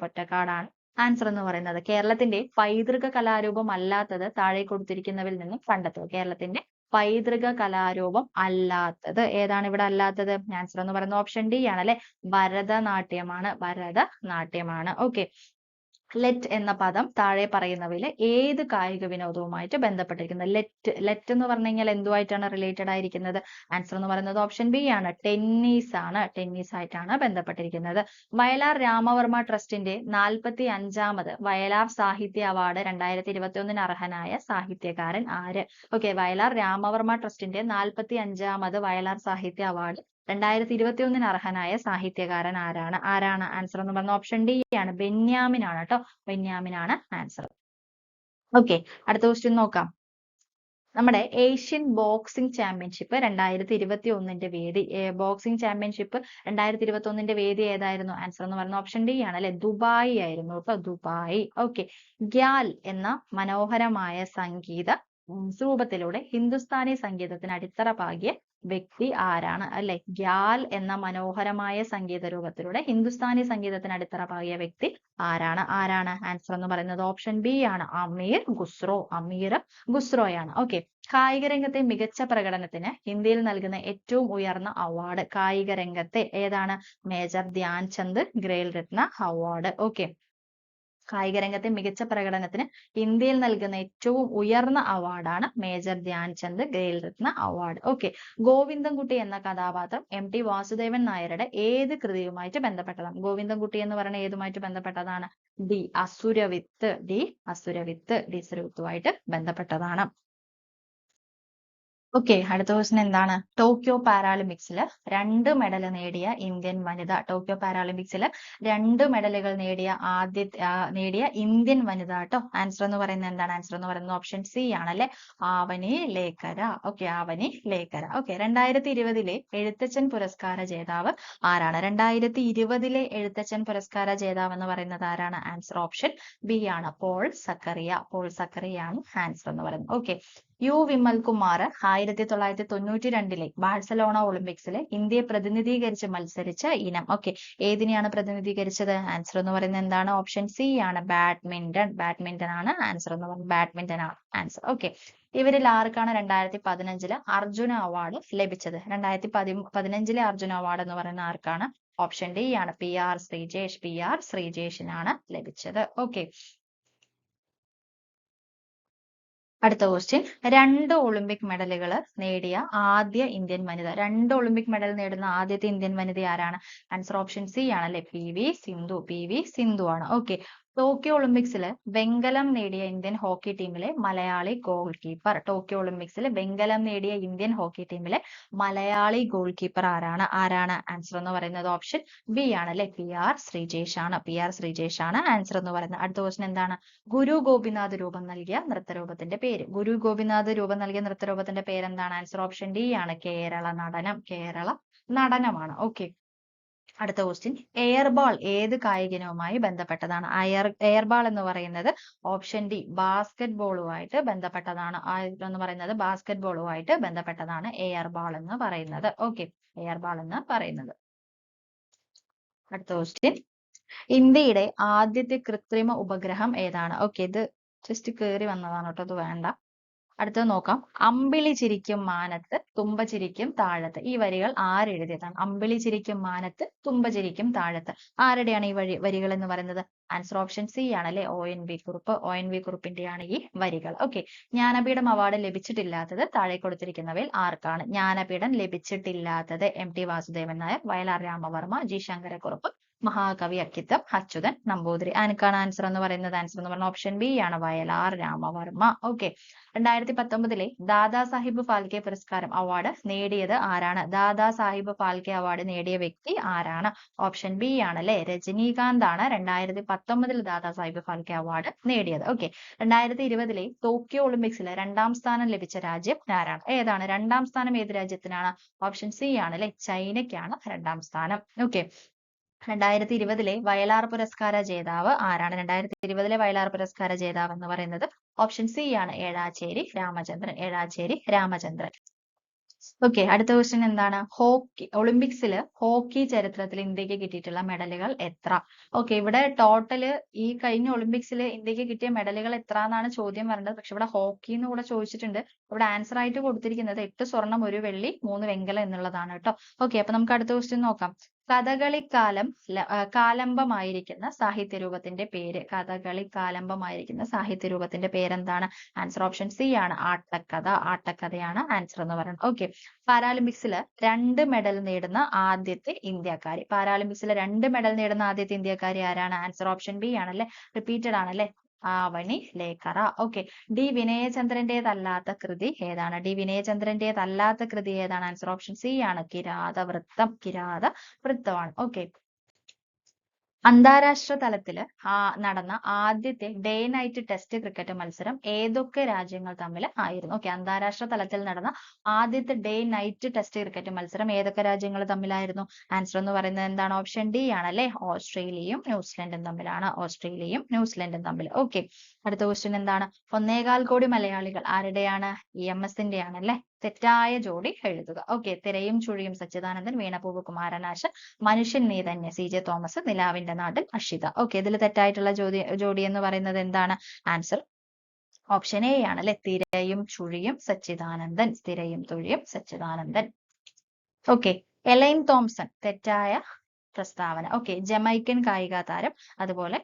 പൊറ്റക്കാടാണ് ആൻസർ എന്ന് പറയുന്നത്. കേരളത്തിന്റെ പൈതൃക കലാരൂപം അല്ലാത്തത് താഴെ കൊടുത്തിരിക്കുന്നവരിൽ നിന്നും കണ്ടെത്തുക. കേരളത്തിന്റെ പൈതൃക കലാരൂപം അല്ലാത്തത് ഏതാണ്? ഇവിടെ അല്ലാത്തത് ആൻസർ എന്ന് പറയുന്നത് ഓപ്ഷൻ ഡി ആണ് അല്ലെ, ഭരതനാട്യമാണ്. ഓക്കെ, ലെറ്റ് എന്ന പദം താഴെ പറയുന്നവയിൽ ഏത് കായിക വിനോദവുമായിട്ട് ബന്ധപ്പെട്ടിരിക്കുന്നത്? ലെറ്റ് എന്ന് പറഞ്ഞു കഴിഞ്ഞാൽ എന്തുമായിട്ടാണ് റിലേറ്റഡ് ആയിരിക്കുന്നത്? ആൻസർ എന്ന് പറയുന്നത് ഓപ്ഷൻ ബി ആണ്, ടെന്നീസ് ആയിട്ടാണ് ബന്ധപ്പെട്ടിരിക്കുന്നത്. വയലാർ രാമവർമ്മ ട്രസ്റ്റിന്റെ 45ാമത് വയലാർ സാഹിത്യ അവാർഡ് 2021 അർഹനായ സാഹിത്യകാരൻ ആര്? ഓക്കെ, വയലാർ രാമവർമ്മ ട്രസ്റ്റിന്റെ 45ാമത് വയലാർ സാഹിത്യ അവാർഡ് 2021 അർഹനായ സാഹിത്യകാരൻ ആരാണ്? ആൻസർ എന്ന് പറഞ്ഞ ഓപ്ഷൻ ഡി ആണ്, ബെന്യാമിനാണ് കേട്ടോ, ബെന്യാമിനാണ് ആൻസർ. ഓക്കെ, അടുത്ത ക്വസ്റ്റ്യൻ നോക്കാം. നമ്മുടെ ഏഷ്യൻ ബോക്സിംഗ് ചാമ്പ്യൻഷിപ്പ് 2021 വേദി, ബോക്സിംഗ് ചാമ്പ്യൻഷിപ്പ് 2021 വേദി ഏതായിരുന്നു? ആൻസർ എന്ന് പറയുന്ന ഓപ്ഷൻ ഡി ആണ് അല്ലെ, ദുബായ് ആയിരുന്നു കേട്ടോ, ദുബായ്. ഓക്കെ, ഗ്യാൽ എന്ന മനോഹരമായ സംഗീത രൂപത്തിലൂടെ ഹിന്ദുസ്ഥാനി സംഗീതത്തിന് അടിത്തറ പാകിയ വ്യക്തി ആരാണ് അല്ലെ? ഗ്യാൽ എന്ന മനോഹരമായ സംഗീത രൂപത്തിലൂടെ ഹിന്ദുസ്ഥാനി സംഗീതത്തിന് അടിത്തറ പാകിയ വ്യക്തി ആരാണ്? ആൻസർ എന്ന് പറയുന്നത് ഓപ്ഷൻ ബി ആണ്, അമീർ ഖുസ്രോ. അമീർ ഖുസ്രോയാണ്. ഓക്കെ. കായിക രംഗത്തെ മികച്ച പ്രകടനത്തിന് ഇന്ത്യയിൽ നൽകുന്ന ഏറ്റവും ഉയർന്ന അവാർഡ്, കായിക രംഗത്തെ ഏതാണ്? Major Dhyan Chand Khel Ratna award. Okay. കായിക രംഗത്തെ മികച്ച പ്രകടനത്തിന് ഇന്ത്യയിൽ നൽകുന്ന ഏറ്റവും ഉയർന്ന അവാർഡാണ് major Dhyan Chand Khel Ratna award. Okay. Govindankutty എന്ന കഥാപാത്രം MT വാസുദേവൻ നായരുടെ ഏത് കൃതിയുമായിട്ട് ബന്ധപ്പെട്ടതാണ്? ഗോവിന്ദൻകുട്ടി എന്ന് പറയുന്ന ഏതുമായിട്ട് ബന്ധപ്പെട്ടതാണ്? ഡി അസുരവിത്ത്. അസുരവിത്തുമായിട്ട് ബന്ധപ്പെട്ടതാണ്. ഓക്കെ. അടുത്ത ക്വസ്റ്റ്യൻ എന്താണ്? ടോക്കിയോ പാരാലിമ്പിക്സിൽ 2 മെഡൽ നേടിയ ഇന്ത്യൻ വനിത. ടോക്കിയോ പാരാലിമ്പിക്സിൽ 2 മെഡലുകൾ നേടിയ ഇന്ത്യൻ വനിത കേട്ടോ. ആൻസർ എന്ന് പറയുന്നത് എന്താണ്? ആൻസർ എന്ന് പറയുന്നത് ഓപ്ഷൻ സി ആണല്ലേ, ആവനി ലേഖര. ഓക്കെ, ആവനി ലേഖര. ഓക്കെ. 2020 എഴുത്തച്ഛൻ പുരസ്കാര ജേതാവ് ആരാണ്? 2020 എഴുത്തച്ഛൻ പുരസ്കാര ജേതാവ് എന്ന് പറയുന്നത് ആരാണ്? ആൻസർ ഓപ്ഷൻ ബി ആണ്, പോൾ സക്കറിയ. പോൾ സക്കറിയാണ് ആൻസർ എന്ന് പറയുന്നത്. ഓക്കെ. യു വിമൽകുമാർ 1992 ബാഴ്സലോണ ഒളിമ്പിക്സിൽ ഇന്ത്യയെ പ്രതിനിധീകരിച്ച് മത്സരിച്ച ഇനം. ഓക്കെ, ഏതിനെയാണ് പ്രതിനിധീകരിച്ചത്? ആൻസർ എന്ന് പറയുന്നത് എന്താണ്? ഓപ്ഷൻ സി ആണ്, ബാഡ്മിന്റൺ ആണ് ആൻസർ എന്ന് പറയുന്നത്. ബാഡ്മിന്റൺ ആണ് ആൻസർ. ഓക്കെ. ഇവരിൽ ആർക്കാണ് 2015 അർജുന അവാർഡ് ലഭിച്ചത്? 2015 അർജുന അവാർഡ് എന്ന് പറയുന്ന ആർക്കാണ്? ഓപ്ഷൻ ഡി ആണ്, PR ശ്രീജേഷിനാണ് ലഭിച്ചത്. ഓക്കെ. അടുത്ത ക്വസ്റ്റ്യൻ, 2 ഒളിമ്പിക് മെഡലുകൾ നേടിയ ആദ്യ ഇന്ത്യൻ വനിത. 2 ഒളിമ്പിക് മെഡൽ നേടുന്ന ആദ്യത്തെ ഇന്ത്യൻ വനിത ആരാണ്? ആൻസർ ഓപ്ഷൻ സി ആണല്ലേ, PV സിന്ധു ആണ്. ഓക്കെ. ടോക്കിയോ ഒളിമ്പിക്സിൽ വെങ്കലം നേടിയ ഇന്ത്യൻ ഹോക്കി ടീമിലെ മലയാളി ഗോൾ കീപ്പർ. ടോക്കിയോ ഒളിമ്പിക്സിൽ വെങ്കലം നേടിയ ഇന്ത്യൻ ഹോക്കി ടീമിലെ മലയാളി ഗോൾ കീപ്പർ ആരാണ്? ആൻസർ എന്ന് പറയുന്നത് ഓപ്ഷൻ ബി ആണല്ലേ, PR ശ്രീജേഷ് ആണ് ആൻസർ എന്ന് പറയുന്നത്. അടുത്ത ക്വസ്റ്റ്യൻ എന്താണ്? ഗുരു ഗോപിനാഥ് രൂപം നൽകിയ നൃത്തരൂപത്തിന്റെ പേര്. ഗുരു ഗോപിനാഥ് രൂപം നൽകിയ നൃത്തരൂപത്തിന്റെ പേരെന്താണ്? ആൻസർ ഓപ്ഷൻ ഡി ആണ്, കേരള നടനമാണ്. ഓക്കെ. അടുത്ത ക്വസ്റ്റ്യൻ, എയർബാൾ ഏത് കായിക ഇനവുമായി ബന്ധപ്പെട്ടതാണ്? എയർബാൾ എന്ന് പറയുന്നത് ഓപ്ഷൻ ഡി, ബാസ്കറ്റ് ബോളുമായിട്ട് ബന്ധപ്പെട്ടതാണ്. എന്ന് പറയുന്നത് ബാസ്കറ്റ് ബോളുമായിട്ട് ബന്ധപ്പെട്ടതാണ് എയർബാൾ എന്ന് പറയുന്നത്. ഓക്കെ, എയർബാൾ എന്ന് പറയുന്നത്. അടുത്ത ക്വസ്റ്റ്യൻ, ഇന്ത്യയുടെ ആദ്യത്തെ കൃത്രിമ ഉപഗ്രഹം ഏതാണ്? ഓക്കെ, ഇത് ജസ്റ്റ് കേറി വന്നതാണ് കേട്ടോ, ഇത് വേണ്ട. അടുത്തത് നോക്കാം. അമ്പിളി ചിരിക്കും മാനത്ത്, തുമ്പ ചിരിക്കും താഴത്ത്. ഈ വരികൾ ആരെഴുതിയതാണ്? അമ്പിളി ചിരിക്കും മാനത്ത്, തുമ്പ ചിരിക്കും താഴത്ത്. ആരുടെയാണ് ഈ വരികൾ എന്ന് പറയുന്നത്? ആൻസർ ഓപ്ഷൻ സി ആണല്ലേ, ONV കുറുപ്പ്. ONV കുറുപ്പിന്റെയാണ് ഈ വരികൾ. ഓക്കെ. ജ്ഞാനപീഠം അവാർഡ് ലഭിച്ചിട്ടില്ലാത്തത് താഴെ കൊടുത്തിരിക്കുന്നവയിൽ ആർക്കാണ്? ജ്ഞാനപീഠം ലഭിച്ചിട്ടില്ലാത്തത് MT വാസുദേവൻ നായർ, വയലാർ രാമവർമ്മ, G ശങ്കരക്കുറുപ്പ്, മഹാകവി അക്കിത്തം, അച്യുതൻ നമ്പൂതിരി. ആർക്കാണ് ആൻസർ എന്ന് പറയുന്നത്? ആൻസർ എന്ന് പറയുന്നത് ഓപ്ഷൻ ബി ആണ്, വയലാർ രാമവർമ്മ. ഓക്കെ. 2019 ദാദാ സാഹിബ് ഫാൽക്കെ പുരസ്കാരം അവാർഡ് നേടിയത് ആരാണ്? ദാദാ സാഹിബ് ഫാൽക്കെ അവാർഡ് നേടിയ വ്യക്തി ആരാണ്? ഓപ്ഷൻ ബി ആണല്ലേ, രജനീകാന്ത് ആണ് 2019 ദാദാ സാഹിബ് ഫാൽക്കെ അവാർഡ് നേടിയത്. ഓക്കെ. 2020 ടോക്കിയോ ഒളിമ്പിക്സിൽ 2ാം സ്ഥാനം ലഭിച്ച രാജ്യം ആരാണ്? ഏതാണ്? 2ാം സ്ഥാനം ഏത് രാജ്യത്തിനാണ്? ഓപ്ഷൻ സി ആണല്ലേ, ചൈനയ്ക്കാണ് 2ാം സ്ഥാനം. ഓക്കെ. 2020 വയലാർ പുരസ്കാര ജേതാവ് ആരാണ്? 2020 വയലാർ പുരസ്കാര ജേതാവ് എന്ന് പറയുന്നത് ഓപ്ഷൻ സി ആണ്, ഏഴാച്ചേരി രാമചന്ദ്രൻ. ഓക്കെ. അടുത്ത ക്വസ്റ്റ്യൻ എന്താണ്? ഒളിമ്പിക്സിൽ ഹോക്കി ചരിത്രത്തിൽ ഇന്ത്യക്ക് കിട്ടിയിട്ടുള്ള മെഡലുകൾ എത്ര? ഓക്കെ, ഇവിടെ ടോട്ടല് ഈ കഴിഞ്ഞ ഒളിമ്പിക്സിൽ ഇന്ത്യക്ക് കിട്ടിയ മെഡലുകൾ എത്ര എന്നാണ് ചോദ്യം വരേണ്ടത്. പക്ഷെ ഇവിടെ ഹോക്കി എന്ന് കൂടെ ചോദിച്ചിട്ടുണ്ട്. ഇവിടെ ആൻസർ ആയിട്ട് കൊടുത്തിരിക്കുന്നത് 8 സ്വർണം 1 വെള്ളി 3 വെങ്കലം എന്നുള്ളതാണ് കേട്ടോ. ഓക്കെ, അപ്പൊ നമുക്ക് അടുത്ത ക്വസ്റ്റ്യൻ നോക്കാം. കാലംബമായിരിക്കുന്ന സാഹിത്യരൂപത്തിന്റെ പേര്. കാലംബമായിരിക്കുന്ന സാഹിത്യരൂപത്തിന്റെ പേരെന്താണ്? ആൻസർ ഓപ്ഷൻ സി ആണ്, ആട്ടക്കഥയാണ് ആൻസർ എന്ന് പറയുന്നത്. ഓക്കെ. പാരാലിമ്പിക്സിൽ 2 മെഡൽ നേടുന്ന ആദ്യത്തെ ഇന്ത്യക്കാരി. പാരാലിമ്പിക്സിൽ 2 മെഡൽ നേടുന്ന ആദ്യത്തെ ഇന്ത്യക്കാരി ആരാണ്? ആൻസർ ഓപ്ഷൻ ബി ആണല്ലേ, റിപ്പീറ്റഡ് ആണല്ലേ, ആവണി ലേഖറ. ഓക്കെ. ഡി വിനയചന്ദ്രന്റേതല്ലാത്ത കൃതി ഏതാണ്? ഡി വിനയചന്ദ്രന്റേതല്ലാത്ത കൃതി ഏതാണ്? ആൻസർ ഓപ്ഷൻ സി ആണ്, കിരാതവൃത്തമാണ്. ഓക്കെ. അന്താരാഷ്ട്ര തലത്തിൽ നടന്ന ആദ്യത്തെ ഡേ നൈറ്റ് ടെസ്റ്റ് ക്രിക്കറ്റ് മത്സരം ഏതൊക്കെ രാജ്യങ്ങൾ തമ്മിൽ ആയിരുന്നു? ഓക്കെ, അന്താരാഷ്ട്ര തലത്തിൽ നടന്ന ആദ്യത്തെ ഡേ നൈറ്റ് ടെസ്റ്റ് ക്രിക്കറ്റ് മത്സരം ഏതൊക്കെ രാജ്യങ്ങൾ തമ്മിലായിരുന്നു? ആൻസർ എന്ന് പറയുന്നത് എന്താണ്? ഓപ്ഷൻ ഡി ആണല്ലേ, ഓസ്ട്രേലിയയും ന്യൂസിലൻഡും തമ്മിൽ. ഓക്കെ. അടുത്ത ക്വസ്റ്റ്യൻ എന്താണ്? 1.25 കോടി മലയാളികൾ ആരുടെയാണ്? EMS ന്റെ ആണല്ലേ. തെറ്റായ ജോഡി എഴുതുക. ഓക്കെ. തിരയും ചുഴിയും സച്ചിദാനന്ദൻ, വീണപൂവ് കുമാരനാശൻ, മനുഷ്യൻ നീ തന്നെ CJ തോമസ്, നിലാവിന്റെ നാട്ടിൽ അക്ഷിത. ഓക്കെ. ഇതിൽ തെറ്റായിട്ടുള്ള ജോഡി എന്ന് പറയുന്നത് എന്താണ്? ആൻസർ ഓപ്ഷൻ എ ആണ് അല്ലെ. തിരയും ചുഴിയും സച്ചിദാനന്ദൻ. തിരയും ചുഴിയും സച്ചിദാനന്ദൻ. ഓക്കെ. എലൈൻ തോംസൺ തെറ്റായ പ്രസ്താവന. ഓക്കെ. ജമൈക്കൻ കായിക താരം. അതുപോലെ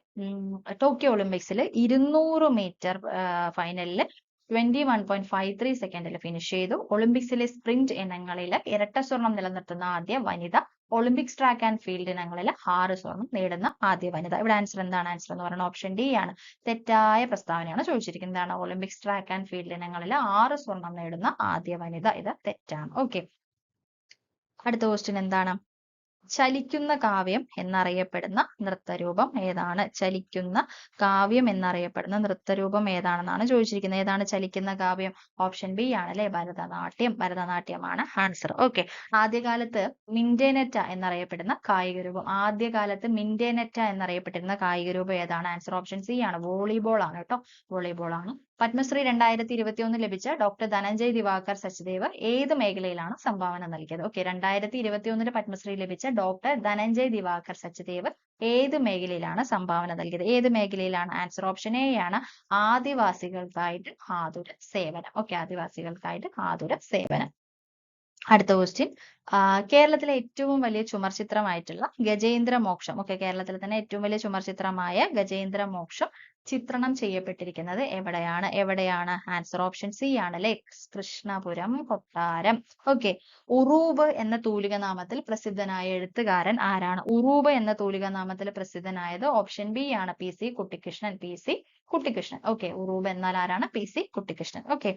ടോക്കിയോ ഒളിമ്പിക്സിൽ 200 മീറ്റർ ഫൈനലിൽ 21.53 സെക്കൻഡിൽ ഫിനിഷ് ചെയ്തു. ഒളിമ്പിക്സിലെ സ്പ്രിന്റ് ഇനങ്ങളിൽ ഇരട്ട സ്വർണം നിലനിർത്തുന്ന ആദ്യ വനിത. ഒളിമ്പിക്സ് ട്രാക്ക് ആൻഡ് ഫീൽഡ് ഇനങ്ങളിൽ 6 സ്വർണം നേടുന്ന ആദ്യ വനിത. ഇവിടെ ആൻസർ എന്താണ്? ആൻസർ എന്ന് പറയുന്നത് ഓപ്ഷൻ ഡി ആണ്. തെറ്റായ പ്രസ്താവനയാണ് ചോദിച്ചിരിക്കുന്നത്. എന്താണ്? ഒളിമ്പിക്സ് ട്രാക്ക് ആൻഡ് ഫീൽഡ് ഇനങ്ങളിൽ 6 സ്വർണം നേടുന്ന ആദ്യ വനിത. ഇത് തെറ്റാണ്. ഓക്കെ. അടുത്ത ക്വസ്റ്റ്യൻ എന്താണ്? ചലിക്കുന്ന കാവ്യം എന്നറിയപ്പെടുന്ന നൃത്തരൂപം ഏതാണ്? ചലിക്കുന്ന കാവ്യം എന്നറിയപ്പെടുന്ന നൃത്തരൂപം ഏതാണെന്നാണ് ചോദിച്ചിരിക്കുന്നത്. ഏതാണ് ചലിക്കുന്ന കാവ്യം? ഓപ്ഷൻ ബി ആണ് അല്ലെ. ഭരതനാട്യം. ഭരതനാട്യമാണ് ആൻസർ. ഓക്കെ. ആദ്യകാലത്ത് മിന്റേനെറ്റ എന്നറിയപ്പെടുന്ന കായിക രൂപം. ആദ്യകാലത്ത് മിന്റേനെറ്റ എന്നറിയപ്പെട്ടിരുന്ന കായിക രൂപം ഏതാണ്? ആൻസർ ഓപ്ഷൻ സി ആണ്. വോളിബോൾ ആണ് കേട്ടോ. വോളിബോൾ ആണ്. പത്മശ്രീ 2021 ലഭിച്ച ഡോക്ടർ ധനഞ്ജയ് ദിവാകർ സച്ദേവ് ഏത് മേഖലയിലാണ് സംഭാവന നൽകിയത്? ഓക്കെ. 2021 പത്മശ്രീ ലഭിച്ച ഡോക്ടർ ധനഞ്ജയ് ദിവാകർ സച്ദേവ് ഏത് മേഖലയിലാണ് സംഭാവന നൽകിയത്? ഏത് മേഖലയിലാണ്? ആൻസർ ഓപ്ഷൻ എ ആണ്. ആദിവാസികൾക്കായിട്ട് ആതുര സേവനം. ഓക്കെ. ആദിവാസികൾക്കായിട്ട് ആതുര സേവനം. അടുത്ത ക്വസ്റ്റ്യൻ. കേരളത്തിലെ ഏറ്റവും വലിയ ചുമർ ചിത്രമായിട്ടുള്ള ഗജേന്ദ്ര മോക്ഷം. ഓക്കെ. കേരളത്തിലെ തന്നെ ഏറ്റവും വലിയ ചുമർ ചിത്രമായ ഗജേന്ദ്ര മോക്ഷം ചിത്രണം ചെയ്യപ്പെട്ടിരിക്കുന്നത് എവിടെയാണ്? എവിടെയാണ്? ആൻസർ ഓപ്ഷൻ സി ആണ് അല്ലെ. കൃഷ്ണപുരം കൊട്ടാരം. ഓക്കെ. ഉറൂബ് എന്ന തൂലികനാമത്തിൽ പ്രസിദ്ധനായ എഴുത്തുകാരൻ ആരാണ്? ഉറൂബ് എന്ന തൂലികനാമത്തിൽ പ്രസിദ്ധനായത് ഓപ്ഷൻ ബി ആണ്. PC Kuttikrishnan. PC Kuttikrishnan. Okay. Uroob എന്നാൽ ആരാണ്? PC കുട്ടിക്കൃഷ്ണൻ. ഓക്കെ.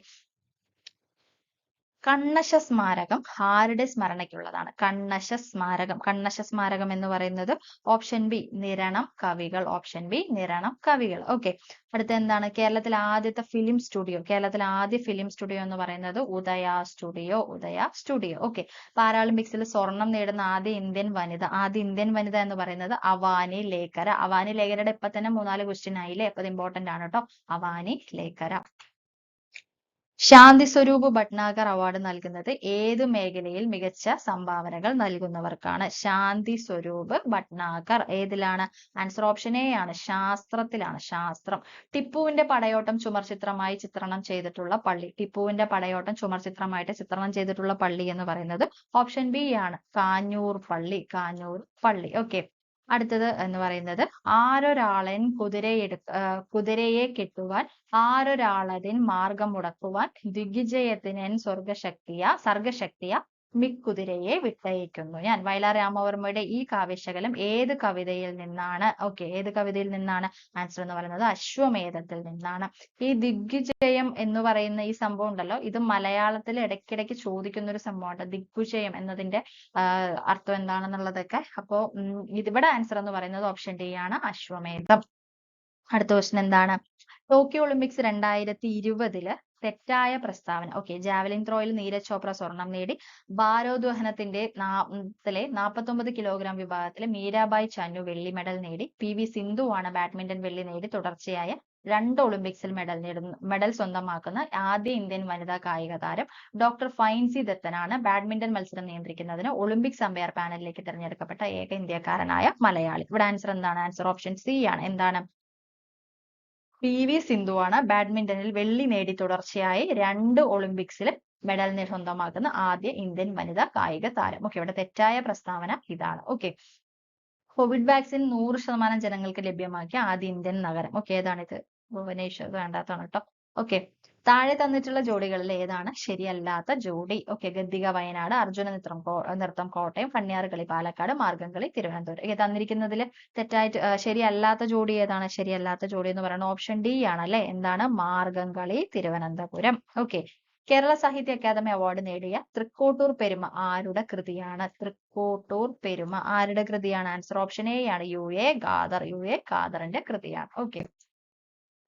കണ്ണശ സ്മാരകം ആരുടെ സ്മരണയ്ക്കുള്ളതാണ്? കണ്ണശ സ്മാരകം. കണ്ണശ സ്മാരകം എന്ന് പറയുന്നത് ഓപ്ഷൻ ബി നിരണം കവികൾ. ഓപ്ഷൻ ബി നിരണം കവികൾ. ഓക്കെ. അടുത്ത എന്താണ്? കേരളത്തിലെ ആദ്യത്തെ ഫിലിം സ്റ്റുഡിയോ. കേരളത്തിലെ ആദ്യ ഫിലിം സ്റ്റുഡിയോ എന്ന് പറയുന്നത് ഉദയ സ്റ്റുഡിയോ. ഉദയ സ്റ്റുഡിയോ. ഓക്കെ. പാരാളിമ്പിക്സിൽ സ്വർണം നേടുന്ന ആദ്യ ഇന്ത്യൻ വനിത. ആദ്യ ഇന്ത്യൻ വനിത എന്ന് പറയുന്നത് അവാനി ലേഖര. അവാനി ലേഖരയുടെ ഇപ്പൊ തന്നെ 3-4 ക്വസ്റ്റ്യൻ ആയില്ലേ. അപ്പൊ ഇത് ഇമ്പോർട്ടന്റ് ആണ് കേട്ടോ. അവാനി ലേഖര. ശാന്തി സ്വരൂപ് ഭട്നാഗർ അവാർഡ് നൽകുന്നത് ഏത് മേഖലയിൽ മികച്ച സംഭാവനകൾ നൽകുന്നവർക്കാണ്? ശാന്തി സ്വരൂപ് ഭട്നാഗർ ഏതിലാണ്? ആൻസർ ഓപ്ഷൻ എ ആണ്. ശാസ്ത്രത്തിലാണ്. ശാസ്ത്രം. ടിപ്പുവിന്റെ പടയോട്ടം ചുമർ ചിത്രമായി ചിത്രണം ചെയ്തിട്ടുള്ള പള്ളി. ടിപ്പുവിന്റെ പടയോട്ടം ചുമർ ചിത്രമായിട്ട് ചിത്രണം ചെയ്തിട്ടുള്ള പള്ളി എന്ന് പറയുന്നത് ഓപ്ഷൻ ബി ആണ്. കാഞ്ഞൂർ പള്ളി. കാഞ്ഞൂർ പള്ളി. ഓക്കെ. അടുത്തത് എന്ന് പറയുന്നത് ആരൊരാളൻ കുതിരയെ കെട്ടുവാൻ ആരൊരാളതിൻ മാർഗം മുടക്കുവാൻ ദിഗ്വിജയത്തിനൻ സർഗശക്തിയ മിക്കുതിരയെ വിട്ടയക്കുന്നു ഞാൻ. വയലാർ രാമവർമ്മയുടെ ഈ കാവ്യശകലം ഏത് കവിതയിൽ നിന്നാണ്? ഓക്കെ. ഏത് കവിതയിൽ നിന്നാണ്? ആൻസർ എന്ന് പറയുന്നത് അശ്വമേധത്തിൽ നിന്നാണ്. ഈ ദിഗ്വിജയം എന്ന് പറയുന്ന ഈ സംഭവം ഉണ്ടല്ലോ, ഇത് മലയാളത്തിൽ ഇടയ്ക്കിടയ്ക്ക് ചോദിക്കുന്ന ഒരു സംഭവമാണ്. ദിഗ്വിജയം എന്നതിന്റെ അർത്ഥം എന്താണെന്നുള്ളതൊക്കെ. അപ്പോ ഇതിവിടെ ആൻസർ എന്ന് പറയുന്നത് ഓപ്ഷൻ ഡി ആണ്. അശ്വമേധം. അടുത്ത ക്വസ്റ്റ്യൻ എന്താണ്? ടോക്കിയോ ഒളിമ്പിക്സ് 2020 തെറ്റായ പ്രസ്താവന. ഓക്കെ. ജാവലിൻ ത്രോയിൽ നീരജ് ചോപ്ര സ്വർണം നേടി. ഭാരോദ്വഹനത്തിന്റെ 49 കിലോഗ്രാം വിഭാഗത്തിൽ മീരാബായ് ചാനു വെള്ളി മെഡൽ നേടി. PV സിന്ധു ആണ് ബാഡ്മിന്റൺ വെള്ളി നേടി തുടർച്ചയായ 2 ഒളിമ്പിക്സിൽ മെഡൽ സ്വന്തമാക്കുന്ന ആദ്യ ഇന്ത്യൻ വനിതാ കായിക താരം. ഡോക്ടർ ഫൈൻസി ദത്തനാണ് ബാഡ്മിന്റൺ മത്സരം നിയന്ത്രിക്കുന്നതിന് ഒളിമ്പിക്സ് അമ്പയർ പാനലിലേക്ക് തിരഞ്ഞെടുക്കപ്പെട്ട ഏക ഇന്ത്യക്കാരനായ മലയാളി. ഇവിടെ ആൻസർ എന്താണ്? ആൻസർ ഓപ്ഷൻ സി ആണ്. എന്താണ്? PV സിന്ധു ആണ് ബാഡ്മിന്റണിൽ വെള്ളി നേടി തുടർച്ചയായി 2 ഒളിമ്പിക്സിൽ മെഡൽ സ്വന്തമാക്കുന്ന ആദ്യ ഇന്ത്യൻ വനിതാ കായിക താരം. ഓക്കെ. ഇവിടെ തെറ്റായ പ്രസ്താവന ഇതാണ്. ഓക്കെ. കോവിഡ് വാക്സിൻ 100% ജനങ്ങൾക്ക് ലഭ്യമാക്കിയ ആദ്യ ഇന്ത്യൻ നഗരം. ഓക്കെ. ഏതാണിത്? ഭുവനേശ്വർ. വേണ്ടാത്താണ് കേട്ടോ. ഓക്കെ. താഴെ തന്നിട്ടുള്ള ജോഡികളിൽ ഏതാണ് ശരിയല്ലാത്ത ജോഡി? ഓക്കെ. ഗദ്ദിക വയനാട്, അർജുന നൃത്തം കോട്ടയം, കണ്യാർകളി പാലക്കാട്, മാർഗംകളി തിരുവനന്തപുരം. തന്നിരിക്കുന്നതിൽ തെറ്റായിട്ട് ശരിയല്ലാത്ത ജോഡി ഏതാണ്? ശരിയല്ലാത്ത ജോഡി എന്ന് പറയുന്നത് ഓപ്ഷൻ ഡി ആണ് അല്ലെ. എന്താണ്? മാർഗംകളി തിരുവനന്തപുരം. ഓക്കെ. കേരള സാഹിത്യ അക്കാദമി അവാർഡ് നേടിയ തൃക്കോട്ടൂർ പെരുമ ആരുടെ കൃതിയാണ്? തൃക്കോട്ടൂർ പെരുമ ആരുടെ കൃതിയാണ്? ആൻസർ ഓപ്ഷൻ എ ആണ്. UA ഖാദർ. UA ഖാദറിന്റെ കൃതിയാണ്. ഓക്കെ.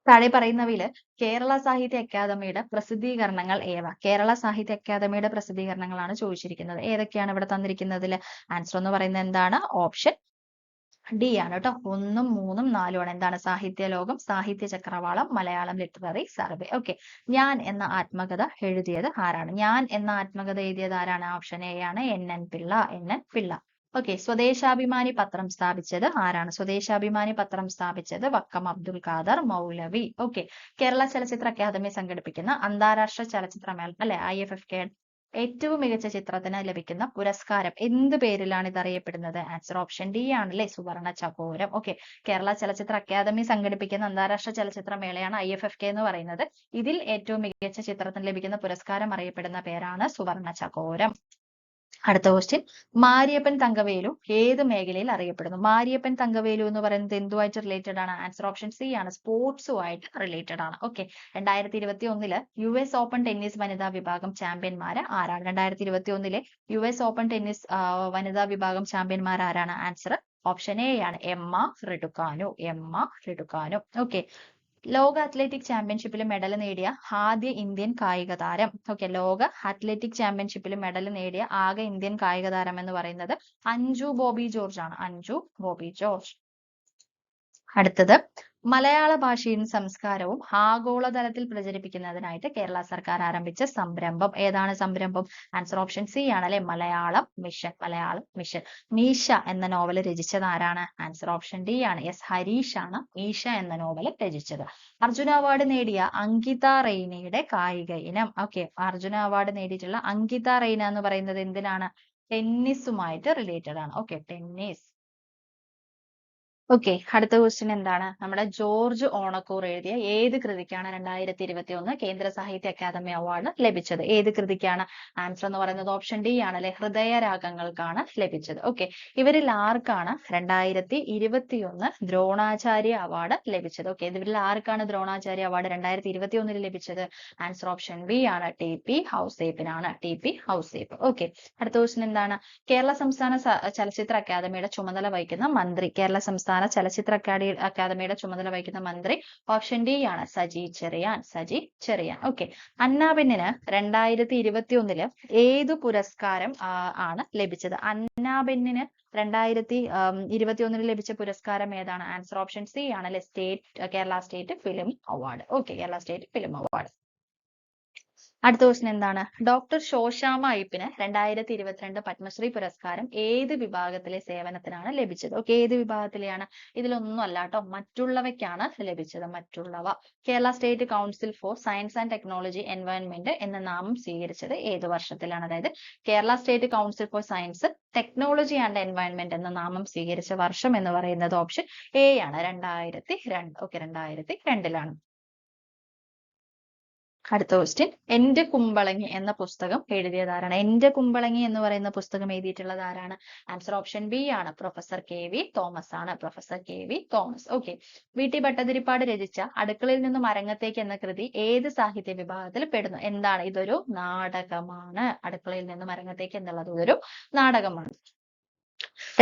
താഴെ പറയുന്നവയിൽ കേരള സാഹിത്യ അക്കാദമിയുടെ പ്രസിദ്ധീകരണങ്ങൾ ഏവ? കേരള സാഹിത്യ അക്കാദമിയുടെ പ്രസിദ്ധീകരണങ്ങളാണ് ചോദിച്ചിരിക്കുന്നത്. ഏതൊക്കെയാണ് ഇവിടെ തന്നിരിക്കുന്നതിൽ? ആൻസർ എന്ന് പറയുന്നത് എന്താണ്? ഓപ്ഷൻ ഡി ആണ് കേട്ടോ. 1, 3, 4 ആണ്. എന്താണ്? സാഹിത്യ ലോകം, സാഹിത്യ ചക്രവാളം, മലയാളം ലിറ്റററി സർവേ. ഓക്കെ. ഞാൻ എന്ന ആത്മകഥ എഴുതിയത് ആരാണ്? ഞാൻ എന്ന ആത്മകഥ എഴുതിയത് ആരാണ്? ഓപ്ഷൻ എ ആണ് NN Pillai. NN Pillai. Okay. Swadeshabhimani പത്രം സ്ഥാപിച്ചത് ആരാണ്? സ്വദേശാഭിമാനി പത്രം സ്ഥാപിച്ചത് വക്കം അബ്ദുൽ ഖാദർ മൗലവി. ഓക്കെ. കേരള ചലച്ചിത്ര അക്കാദമി സംഘടിപ്പിക്കുന്ന അന്താരാഷ്ട്ര ചലച്ചിത്രമേള അല്ലെ IFFK ഏറ്റവും മികച്ച ചിത്രത്തിന് ലഭിക്കുന്ന പുരസ്കാരം എന്ത് പേരിലാണ് ഇത് അറിയപ്പെടുന്നത്? ആൻസർ ഓപ്ഷൻ ഡി ആണല്ലേ, സുവർണ ചകോരം. ഓക്കെ. കേരള ചലച്ചിത്ര അക്കാദമി സംഘടിപ്പിക്കുന്ന അന്താരാഷ്ട്ര ചലച്ചിത്ര മേളയാണ് IFFK എന്ന് പറയുന്നത്. ഇതിൽ ഏറ്റവും മികച്ച ചിത്രത്തിന് ലഭിക്കുന്ന പുരസ്കാരം അറിയപ്പെടുന്ന പേരാണ് സുവർണ ചകോരം. അടുത്ത ക്വസ്റ്റ്യൻ, മാരിയപ്പൻ തങ്കവേലു ഏത് മേഖലയിൽ അറിയപ്പെടുന്നു? മാരിയപ്പൻ തങ്കവേലു എന്ന് പറയുന്നത് എന്തുമായിട്ട് റിലേറ്റഡ് ആണ്? ആൻസർ ഓപ്ഷൻ സി ആണ്, സ്പോർട്സുമായിട്ട് റിലേറ്റഡ് ആണ്. ഓക്കെ. 2021 US ഓപ്പൺ ടെന്നീസ് വനിതാ വിഭാഗം ചാമ്പ്യന്മാര് ആരാണ്? 2021 US ഓപ്പൺ ടെന്നീസ് വനിതാ വിഭാഗം ചാമ്പ്യന്മാർ ആരാണ്? ആൻസർ ഓപ്ഷൻ എ ആണ്, എമ്മ റെഡുക്കാനു. എമ്മ റെഡുക്കാനു. ഓക്കെ. ലോക അത്ലറ്റിക് ചാമ്പ്യൻഷിപ്പിൽ മെഡൽ നേടിയ ആദ്യ ഇന്ത്യൻ കായിക താരം. ഓക്കെ. ലോക അത്ലറ്റിക് ചാമ്പ്യൻഷിപ്പിൽ മെഡൽ നേടിയ ആകെ ഇന്ത്യൻ കായിക താരം എന്ന് പറയുന്നത് അഞ്ജു ബോബി ജോർജ് ആണ്. അഞ്ജു ബോബി ജോർജ്. അടുത്തത്, മലയാള ഭാഷയും സംസ്കാരവും ആഗോളതലത്തിൽ പ്രചരിപ്പിക്കുന്നതിനായിട്ട് കേരള സർക്കാർ ആരംഭിച്ച സംരംഭം ഏതാണ്? സംരംഭം ആൻസർ ഓപ്ഷൻ സി ആണ് അല്ലെ, മലയാളം മിഷൻ. മലയാളം മിഷൻ. മീശ എന്ന നോവൽ രചിച്ചത് ആരാണ്? ആൻസർ ഓപ്ഷൻ ഡി ആണ്, എസ് ഹരീഷ് ആണ് മീശ എന്ന നോവൽ രചിച്ചത്. അർജുന അവാർഡ് നേടിയ അങ്കിത റെയ്നയുടെ കായിക ഇനം. ഓക്കെ. അർജുന അവാർഡ് നേടിയിട്ടുള്ള അങ്കിത റെയ്ന എന്ന് പറയുന്നത് എന്തിനാണ്? ടെന്നീസുമായിട്ട് റിലേറ്റഡ് ആണ്. ഓക്കെ. ടെന്നീസ്. ഓക്കെ. അടുത്ത ക്വസ്റ്റ്യൻ എന്താണ്? നമ്മുടെ ജോർജ് ഓണക്കൂർ എഴുതിയ ഏത് കൃതിക്കാണ് 2021 കേന്ദ്ര സാഹിത്യ അക്കാദമി അവാർഡ് ലഭിച്ചത്? ഏത് കൃതിക്കാണ്? ആൻസർ എന്ന് പറയുന്നത് ഓപ്ഷൻ ഡി ആണ് അല്ലെ, ഹൃദയരാഗങ്ങൾക്കാണ് ലഭിച്ചത്. ഓക്കെ. ഇവരിൽ ആർക്കാണ് 2021 ദ്രോണാചാര്യ അവാർഡ് ലഭിച്ചത്? ഓക്കെ. ഇവരിൽ ആർക്കാണ് ദ്രോണാചാര്യ അവാർഡ് 2021 ലഭിച്ചത്? ആൻസർ ഓപ്ഷൻ ബി ആണ്, TP ഹൗസേപ്പിനാണ്. TP ഹൗസേപ്പ്. ഓക്കെ. അടുത്ത ക്വസ്റ്റ്യൻ എന്താണ്? കേരള സംസ്ഥാന ചലച്ചിത്ര അക്കാദമിയുടെ ചുമതല വഹിക്കുന്ന മന്ത്രി. കേരള സംസ്ഥാന ചലച്ചിത്ര അക്കാദമിയുടെ ചുമതല വഹിക്കുന്ന മന്ത്രി ഓപ്ഷൻ ഡി ആണ്, സജി ചെറിയാൻ. സജി ചെറിയാൻ. ഓക്കെ. അന്നാബെന്നിന് 2021 ഏതു പുരസ്കാരം ആണ് ലഭിച്ചത്? അന്നാബെന്നിന് 2021 ലഭിച്ച പുരസ്കാരം ഏതാണ്? ആൻസർ ഓപ്ഷൻ സി ആണ് അല്ലെ, Kerala state film award. Okay. Kerala state film award. അടുത്ത ക്വസ്റ്റ്യൻ എന്താണ്? ഡോക്ടർ ശോശാമ അയ്യപ്പിന് 2022 പത്മശ്രീ പുരസ്കാരം ഏത് വിഭാഗത്തിലെ സേവനത്തിനാണ് ലഭിച്ചത്? ഓക്കെ. ഏത് വിഭാഗത്തിലെയാണ്? ഇതിലൊന്നും അല്ല കേട്ടോ, മറ്റുള്ളവയ്ക്കാണ് ലഭിച്ചത്. മറ്റുള്ളവ. Kerala state council for science and technology environment എന്ന നാമം സ്വീകരിച്ചത് ഏത് വർഷത്തിലാണ്? അതായത് Kerala state council for science technology and environment എന്ന നാമം സ്വീകരിച്ച വർഷം എന്ന് പറയുന്നത് ഓപ്ഷൻ എ ആണ്, 2002. ഓക്കെ. 2002 അടുത്ത ക്വസ്റ്റ്യൻ, എന്റെ കുമ്പളങ്ങി എന്ന പുസ്തകം എഴുതിയത് ആരാണ്? എന്റെ കുമ്പളങ്ങി എന്ന് പറയുന്ന പുസ്തകം എഴുതിയിട്ടുള്ളത് ആരാണ്? ആൻസർ ഓപ്ഷൻ ബി ആണ്, പ്രൊഫസർ KV തോമസ് ആണ്. Professor KV Thomas. Okay. VT Bhattathiripad രചിച്ച അടുക്കളയിൽ നിന്നും അരങ്ങത്തേക്ക് എന്ന കൃതി ഏത് സാഹിത്യ വിഭാഗത്തിൽ പെടുന്നു? എന്താണ്? ഇതൊരു നാടകമാണ്. അടുക്കളയിൽ നിന്നും അരങ്ങത്തേക്ക് എന്നുള്ളത് ഒരു നാടകമാണ്.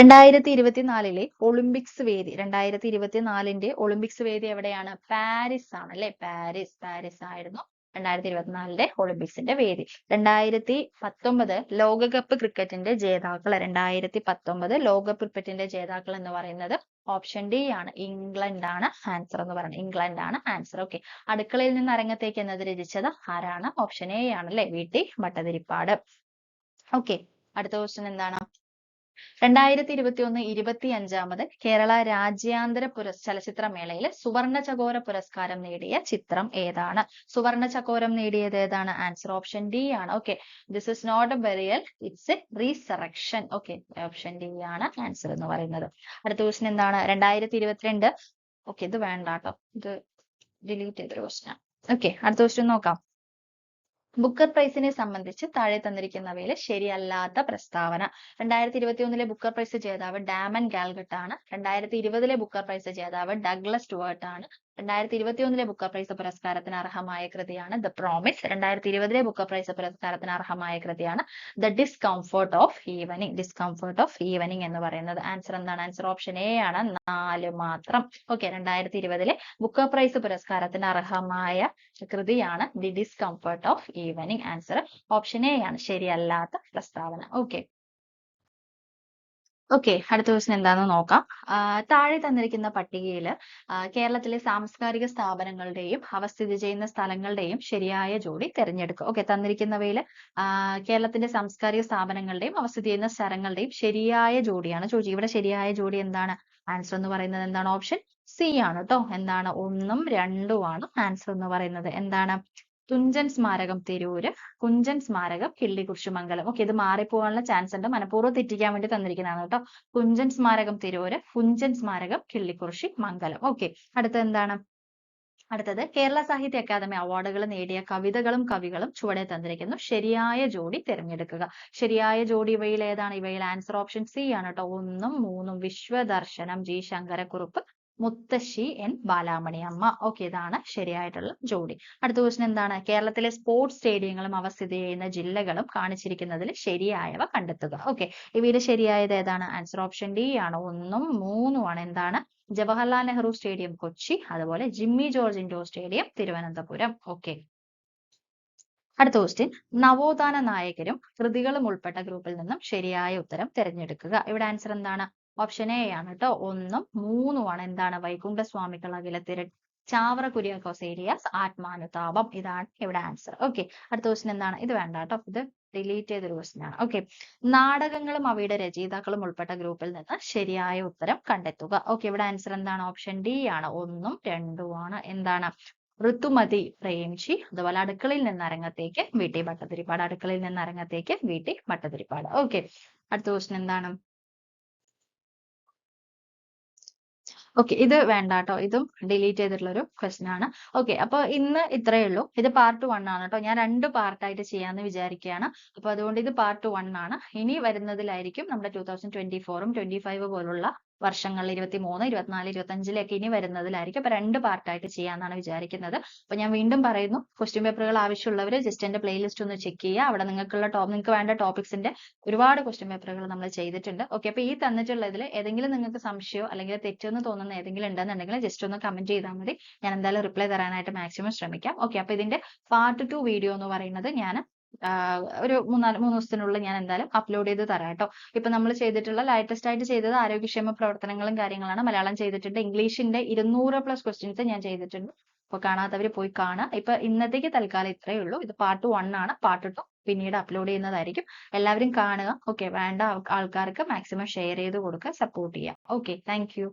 2024 ഒളിമ്പിക്സ് വേദി, 2024 ഒളിമ്പിക്സ് വേദി എവിടെയാണ്? പാരീസ് ആണ് അല്ലെ. പാരീസ് ആയിരുന്നു 2024 ഒളിമ്പിക്സിന്റെ വേദി. 2019 ലോകകപ്പ് ക്രിക്കറ്റിന്റെ ജേതാക്കൾ. 2019 ലോകകപ്പ് ക്രിക്കറ്റിന്റെ ജേതാക്കൾ എന്ന് പറയുന്നത് ഓപ്ഷൻ ഡി ആണ്, ഇംഗ്ലണ്ട് ആണ് ആൻസർ എന്ന് പറയുന്നത്. ഇംഗ്ലണ്ട് ആണ് ആൻസർ. ഓക്കെ. അടുക്കളയിൽ നിന്ന് അരങ്ങത്തേക്ക് എന്നത് രചിച്ചത് ആരാണ്? ഓപ്ഷൻ എ ആണ് അല്ലെ, VT ഭട്ടതിരിപ്പാട്. ഓക്കെ. അടുത്ത ക്വസ്റ്റ്യൻ എന്താണ്? 2021 25ാമത് കേരള രാജ്യാന്തര ചലച്ചിത്രമേളയിൽ സുവർണ ചകോര പുരസ്കാരം നേടിയ ചിത്രം ഏതാണ്? സുവർണ ചകോരം നേടിയത് ഏതാണ്? ആൻസർ ഓപ്ഷൻ ഡി ആണ്. Okay. This is not a burial, it's a resurrection. Okay. Option D ആണ് ആൻസർ എന്ന് പറയുന്നത്. അടുത്ത ക്വസ്റ്റ്യൻ എന്താണ്? 2022. ഓക്കെ. ഇത് വേണ്ട കേട്ടോ, ഇത് ഡിലീറ്റ് ചെയ്തൊരു ക്വസ്റ്റ്യൻ ആണ്. ഓക്കെ. അടുത്ത ക്വസ്റ്റ്യൻ നോക്കാം. ബുക്കർ പ്രൈസിനെ സംബന്ധിച്ച് താഴെ തന്നിരിക്കുന്നവയിൽ ശരിയല്ലാത്ത പ്രസ്താവന. 2021 ബുക്കർ പ്രൈസ് ജേതാവ് ഡാമൻ ഗാൽഗട്ട് ആണ്. 2020 ബുക്കർ പ്രൈസ് ജേതാവ് ഡഗ്ലസ് സ്റ്റുവർട്ട് ആണ്. 2021 ബുക്കർ പ്രൈസ് പുരസ്കാരത്തിന് അർഹമായ കൃതിയാണ് ദ പ്രോമിസ്. 2020 ബുക്കർ പ്രൈസ് പുരസ്കാരത്തിന് അർഹമായ കൃതിയാണ് the discomfort of evening. Discomfort of evening എന്ന് പറയുന്നത് ആൻസർ എന്താണ്? ആൻസർ ഓപ്ഷൻ എ ആണ്, 4 മാത്രം. ഓക്കെ. 2020 ബുക്കർ പ്രൈസ് പുരസ്കാരത്തിന് അർഹമായ കൃതിയാണ് the discomfort of evening. Answer option A ആണ്, ശരിയല്ലാത്ത പ്രസ്താവന. ഓക്കെ. ഓക്കെ, അടുത്ത ക്വസ്റ്റ്യൻ എന്താണെന്ന് നോക്കാം. താഴെ തന്നിരിക്കുന്ന പട്ടികയിൽ കേരളത്തിലെ സാംസ്കാരിക സ്ഥാപനങ്ങളുടെയും അവ സ്ഥിതി ചെയ്യുന്ന സ്ഥലങ്ങളുടെയും ശരിയായ ജോഡി തിരഞ്ഞെടുക്കുക. ഓക്കെ, തന്നിരിക്കുന്നവയിൽ കേരളത്തിന്റെ സാംസ്കാരിക സ്ഥാപനങ്ങളുടെയും അവ സ്ഥിതി ചെയ്യുന്ന സ്ഥലങ്ങളുടെയും ശരിയായ ജോഡിയാണ് ചോദിച്ചത്. ഇവിടെ ശരിയായ ജോഡി എന്താണ്? ആൻസർ എന്ന് പറയുന്നത് എന്താണ്? ഓപ്ഷൻ സി ആണ് കേട്ടോ. എന്താണ്? 1ഉം 2ഉം ആണ് ആൻസർ എന്ന് പറയുന്നത്. എന്താണ്? തുഞ്ചൻ സ്മാരകം തിരൂര്, കുഞ്ചൻ സ്മാരകം കിള്ളിക്കുറിശിമംഗലം. ഓക്കെ, ഇത് മാറിപ്പോകാനുള്ള ചാൻസ് ഉണ്ട്. മനഃപൂർവ്വം തെറ്റിക്കാൻ വേണ്ടി തന്നിരിക്കുന്നതാണ് കേട്ടോ. കുഞ്ചൻ സ്മാരകം തിരൂര്, കുഞ്ചൻ സ്മാരകം കിള്ളിക്കുറിശി മംഗലം. ഓക്കെ, അടുത്തത് എന്താണ്? അടുത്തത് കേരള സാഹിത്യ അക്കാദമി അവാർഡുകൾ നേടിയ കവിതകളും കവികളും ചുവടെ തന്നിരിക്കുന്നു. ശരിയായ ജോഡി തിരഞ്ഞെടുക്കുക. ശരിയായ ജോഡി ഇവയിൽ ഏതാണ്? ഇവയിൽ ആൻസർ ഓപ്ഷൻ സി ആണ് കേട്ടോ. 1ഉം 3ഉം വിശ്വദർശനം ജി ശങ്കരക്കുറുപ്പ്, മുത്തശ്ശി എൻ ബാലാമണി അമ്മ. ഓക്കെ, ഇതാണ് ശരിയായിട്ടുള്ള ജോഡി. അടുത്ത ക്വസ്റ്റ്യൻ എന്താണ്? കേരളത്തിലെ സ്പോർട്സ് സ്റ്റേഡിയങ്ങളും അവ സ്ഥിതി ചെയ്യുന്ന ജില്ലകളും കാണിച്ചിരിക്കുന്നതിൽ ശരിയായവ കണ്ടെത്തുക. ഓക്കെ, ഇവയിൽ ശരിയായത് ഏതാണ്? ആൻസർ ഓപ്ഷൻ ഡി ആണ്. 1ഉം 3ഉം ആണ്. എന്താണ്? ജവഹർലാൽ നെഹ്റു സ്റ്റേഡിയം കൊച്ചി, അതുപോലെ Jimmy George indoor stadium Thiruvananthapuram. Okay, അടുത്ത ക്വസ്റ്റ്യൻ. നവോത്ഥാന നായകരും കൃതികളും ഉൾപ്പെട്ട ഗ്രൂപ്പിൽ നിന്നും ശരിയായ ഉത്തരം തിരഞ്ഞെടുക്കുക. ഇവിടെ ആൻസർ എന്താണ്? ഓപ്ഷൻ എ ആണ് കേട്ടോ. 1ഉം 3ഉം ആണ്. എന്താണ്? വൈകുണ്ഠസ്വാമികൾ അഖിലത്തിര, ചാവറ കുര്യാക്കോസ് ഏലിയാസ് ആത്മാനുതാപം. ഇതാണ് ഇവിടെ ആൻസർ. ഓക്കെ, അടുത്ത ക്വസ്റ്റ്യൻ എന്താണ്? ഇത് വേണ്ട കേട്ടോ, ഇത് ഡിലീറ്റ് ചെയ്തൊരു ക്വസ്റ്റ്യൻ ആണ്. ഓക്കെ, നാടകങ്ങളും അവയുടെ രചയിതാക്കളും ഉൾപ്പെട്ട ഗ്രൂപ്പിൽ നിന്ന് ശരിയായ ഉത്തരം കണ്ടെത്തുക. ഓക്കെ, ഇവിടെ ആൻസർ എന്താണ്? ഓപ്ഷൻ ഡി ആണ്. 1ഉം 2ഉം ആണ്. എന്താണ്? ഋതുമതി പ്രേംജി, അതുപോലെ അടുക്കളയിൽ നിന്ന് അരങ്ങത്തേക്ക് വി.ടി. ഭട്ടതിരിപ്പാട്. അടുക്കളയിൽ നിന്ന് അരങ്ങത്തേക്ക് വി.ടി. ഭട്ടതിരിപ്പാട്. ഓക്കെ, അടുത്ത ക്വസ്റ്റ്യൻ എന്താണ്? ഓക്കെ, ഇത് വേണ്ട കേട്ടോ, ഇതും ഡിലീറ്റ് ചെയ്തിട്ടുള്ള ഒരു ക്വസ്റ്റ്യൻ ആണ്. ഓക്കെ, അപ്പൊ ഇന്ന് ഇത്രയേ ഉള്ളൂ. ഇത് പാർട്ട് 1 ആണ് കേട്ടോ. ഞാൻ 2 പാർട്ടായിട്ട് ചെയ്യാമെന്ന് വിചാരിക്കുകയാണ്. അപ്പൊ അതുകൊണ്ട് ഇത് പാർട്ട് 1 ആണ്. ഇനി വരുന്നതിലായിരിക്കും നമ്മുടെ 2024ഉം 25 പോലുള്ള വർഷങ്ങളിൽ 23, 24, 25 ഇനി വരുന്നതിലായിരിക്കും. അപ്പൊ 2 പാർട്ടായിട്ട് ചെയ്യാമെന്നാണ് വിചാരിക്കുന്നത്. അപ്പൊ ഞാൻ വീണ്ടും പറയുന്നു, ക്വസ്റ്റ്യൻ പേപ്പറുകൾ ആവശ്യമുള്ളവർ ജസ്റ്റ് എന്റെ പ്ലേലിസ്റ്റ് ഒന്ന് ചെക്ക് ചെയ്യുക. അവിടെ നിങ്ങൾക്ക് വേണ്ട ടോപ്പിക്സിന്റെ ഒരുപാട് ക്വസ്റ്റ്യൻ പേപ്പറുകൾ നമ്മൾ ചെയ്തിട്ടുണ്ട്. ഓക്കെ, അപ്പൊ ഈ തന്നിട്ടുള്ളതിൽ ഏതെങ്കിലും നിങ്ങൾക്ക് സംശയമോ അല്ലെങ്കിൽ തെറ്റെന്ന് തോന്നുന്ന ഏതെങ്കിലും ഉണ്ടെന്നുണ്ടെങ്കിൽ ജസ്റ്റ് ഒന്ന് കമന്റ് ചെയ്താൽ മതി. ഞാൻ എന്തായാലും റിപ്ലൈ തരാനായിട്ട് മാക്സിമം ശ്രമിക്കാം. ഓക്കെ, അപ്പൊ ഇതിന്റെ പാർട്ട് 2 വീഡിയോ എന്ന് പറയുന്നത് ഞാൻ ഒരു 3 ദിവസത്തിനുള്ളിൽ ഞാൻ എന്തായാലും അപ്ലോഡ് ചെയ്ത് തരാം കേട്ടോ. ഇപ്പൊ നമ്മൾ ചെയ്തിട്ടുള്ള ലേറ്റസ്റ്റ് ആയിട്ട് ചെയ്തത് ആരോഗ്യക്ഷേമ പ്രവർത്തനങ്ങളും കാര്യങ്ങളാണ്. മലയാളം ചെയ്തിട്ടുണ്ട്. ഇംഗ്ലീഷിന്റെ 200+ ക്വസ്റ്റ്യൻസ് ഞാൻ ചെയ്തിട്ടുണ്ട്. അപ്പൊ കാണാത്തവര് പോയി കാണുക. ഇപ്പൊ ഇന്നത്തേക്ക് തൽക്കാലം ഇത്രയേ ഉള്ളൂ. ഇത് പാർട്ട് 1 ആണ്. പാർട്ട് 2 പിന്നീട് അപ്ലോഡ് ചെയ്യുന്നതായിരിക്കും. എല്ലാവരും കാണുക. ഓക്കെ, വേണ്ട ആൾക്കാർക്ക് മാക്സിമം ഷെയർ ചെയ്ത് കൊടുക്കുക, സപ്പോർട്ട് ചെയ്യുക. Okay, thank you.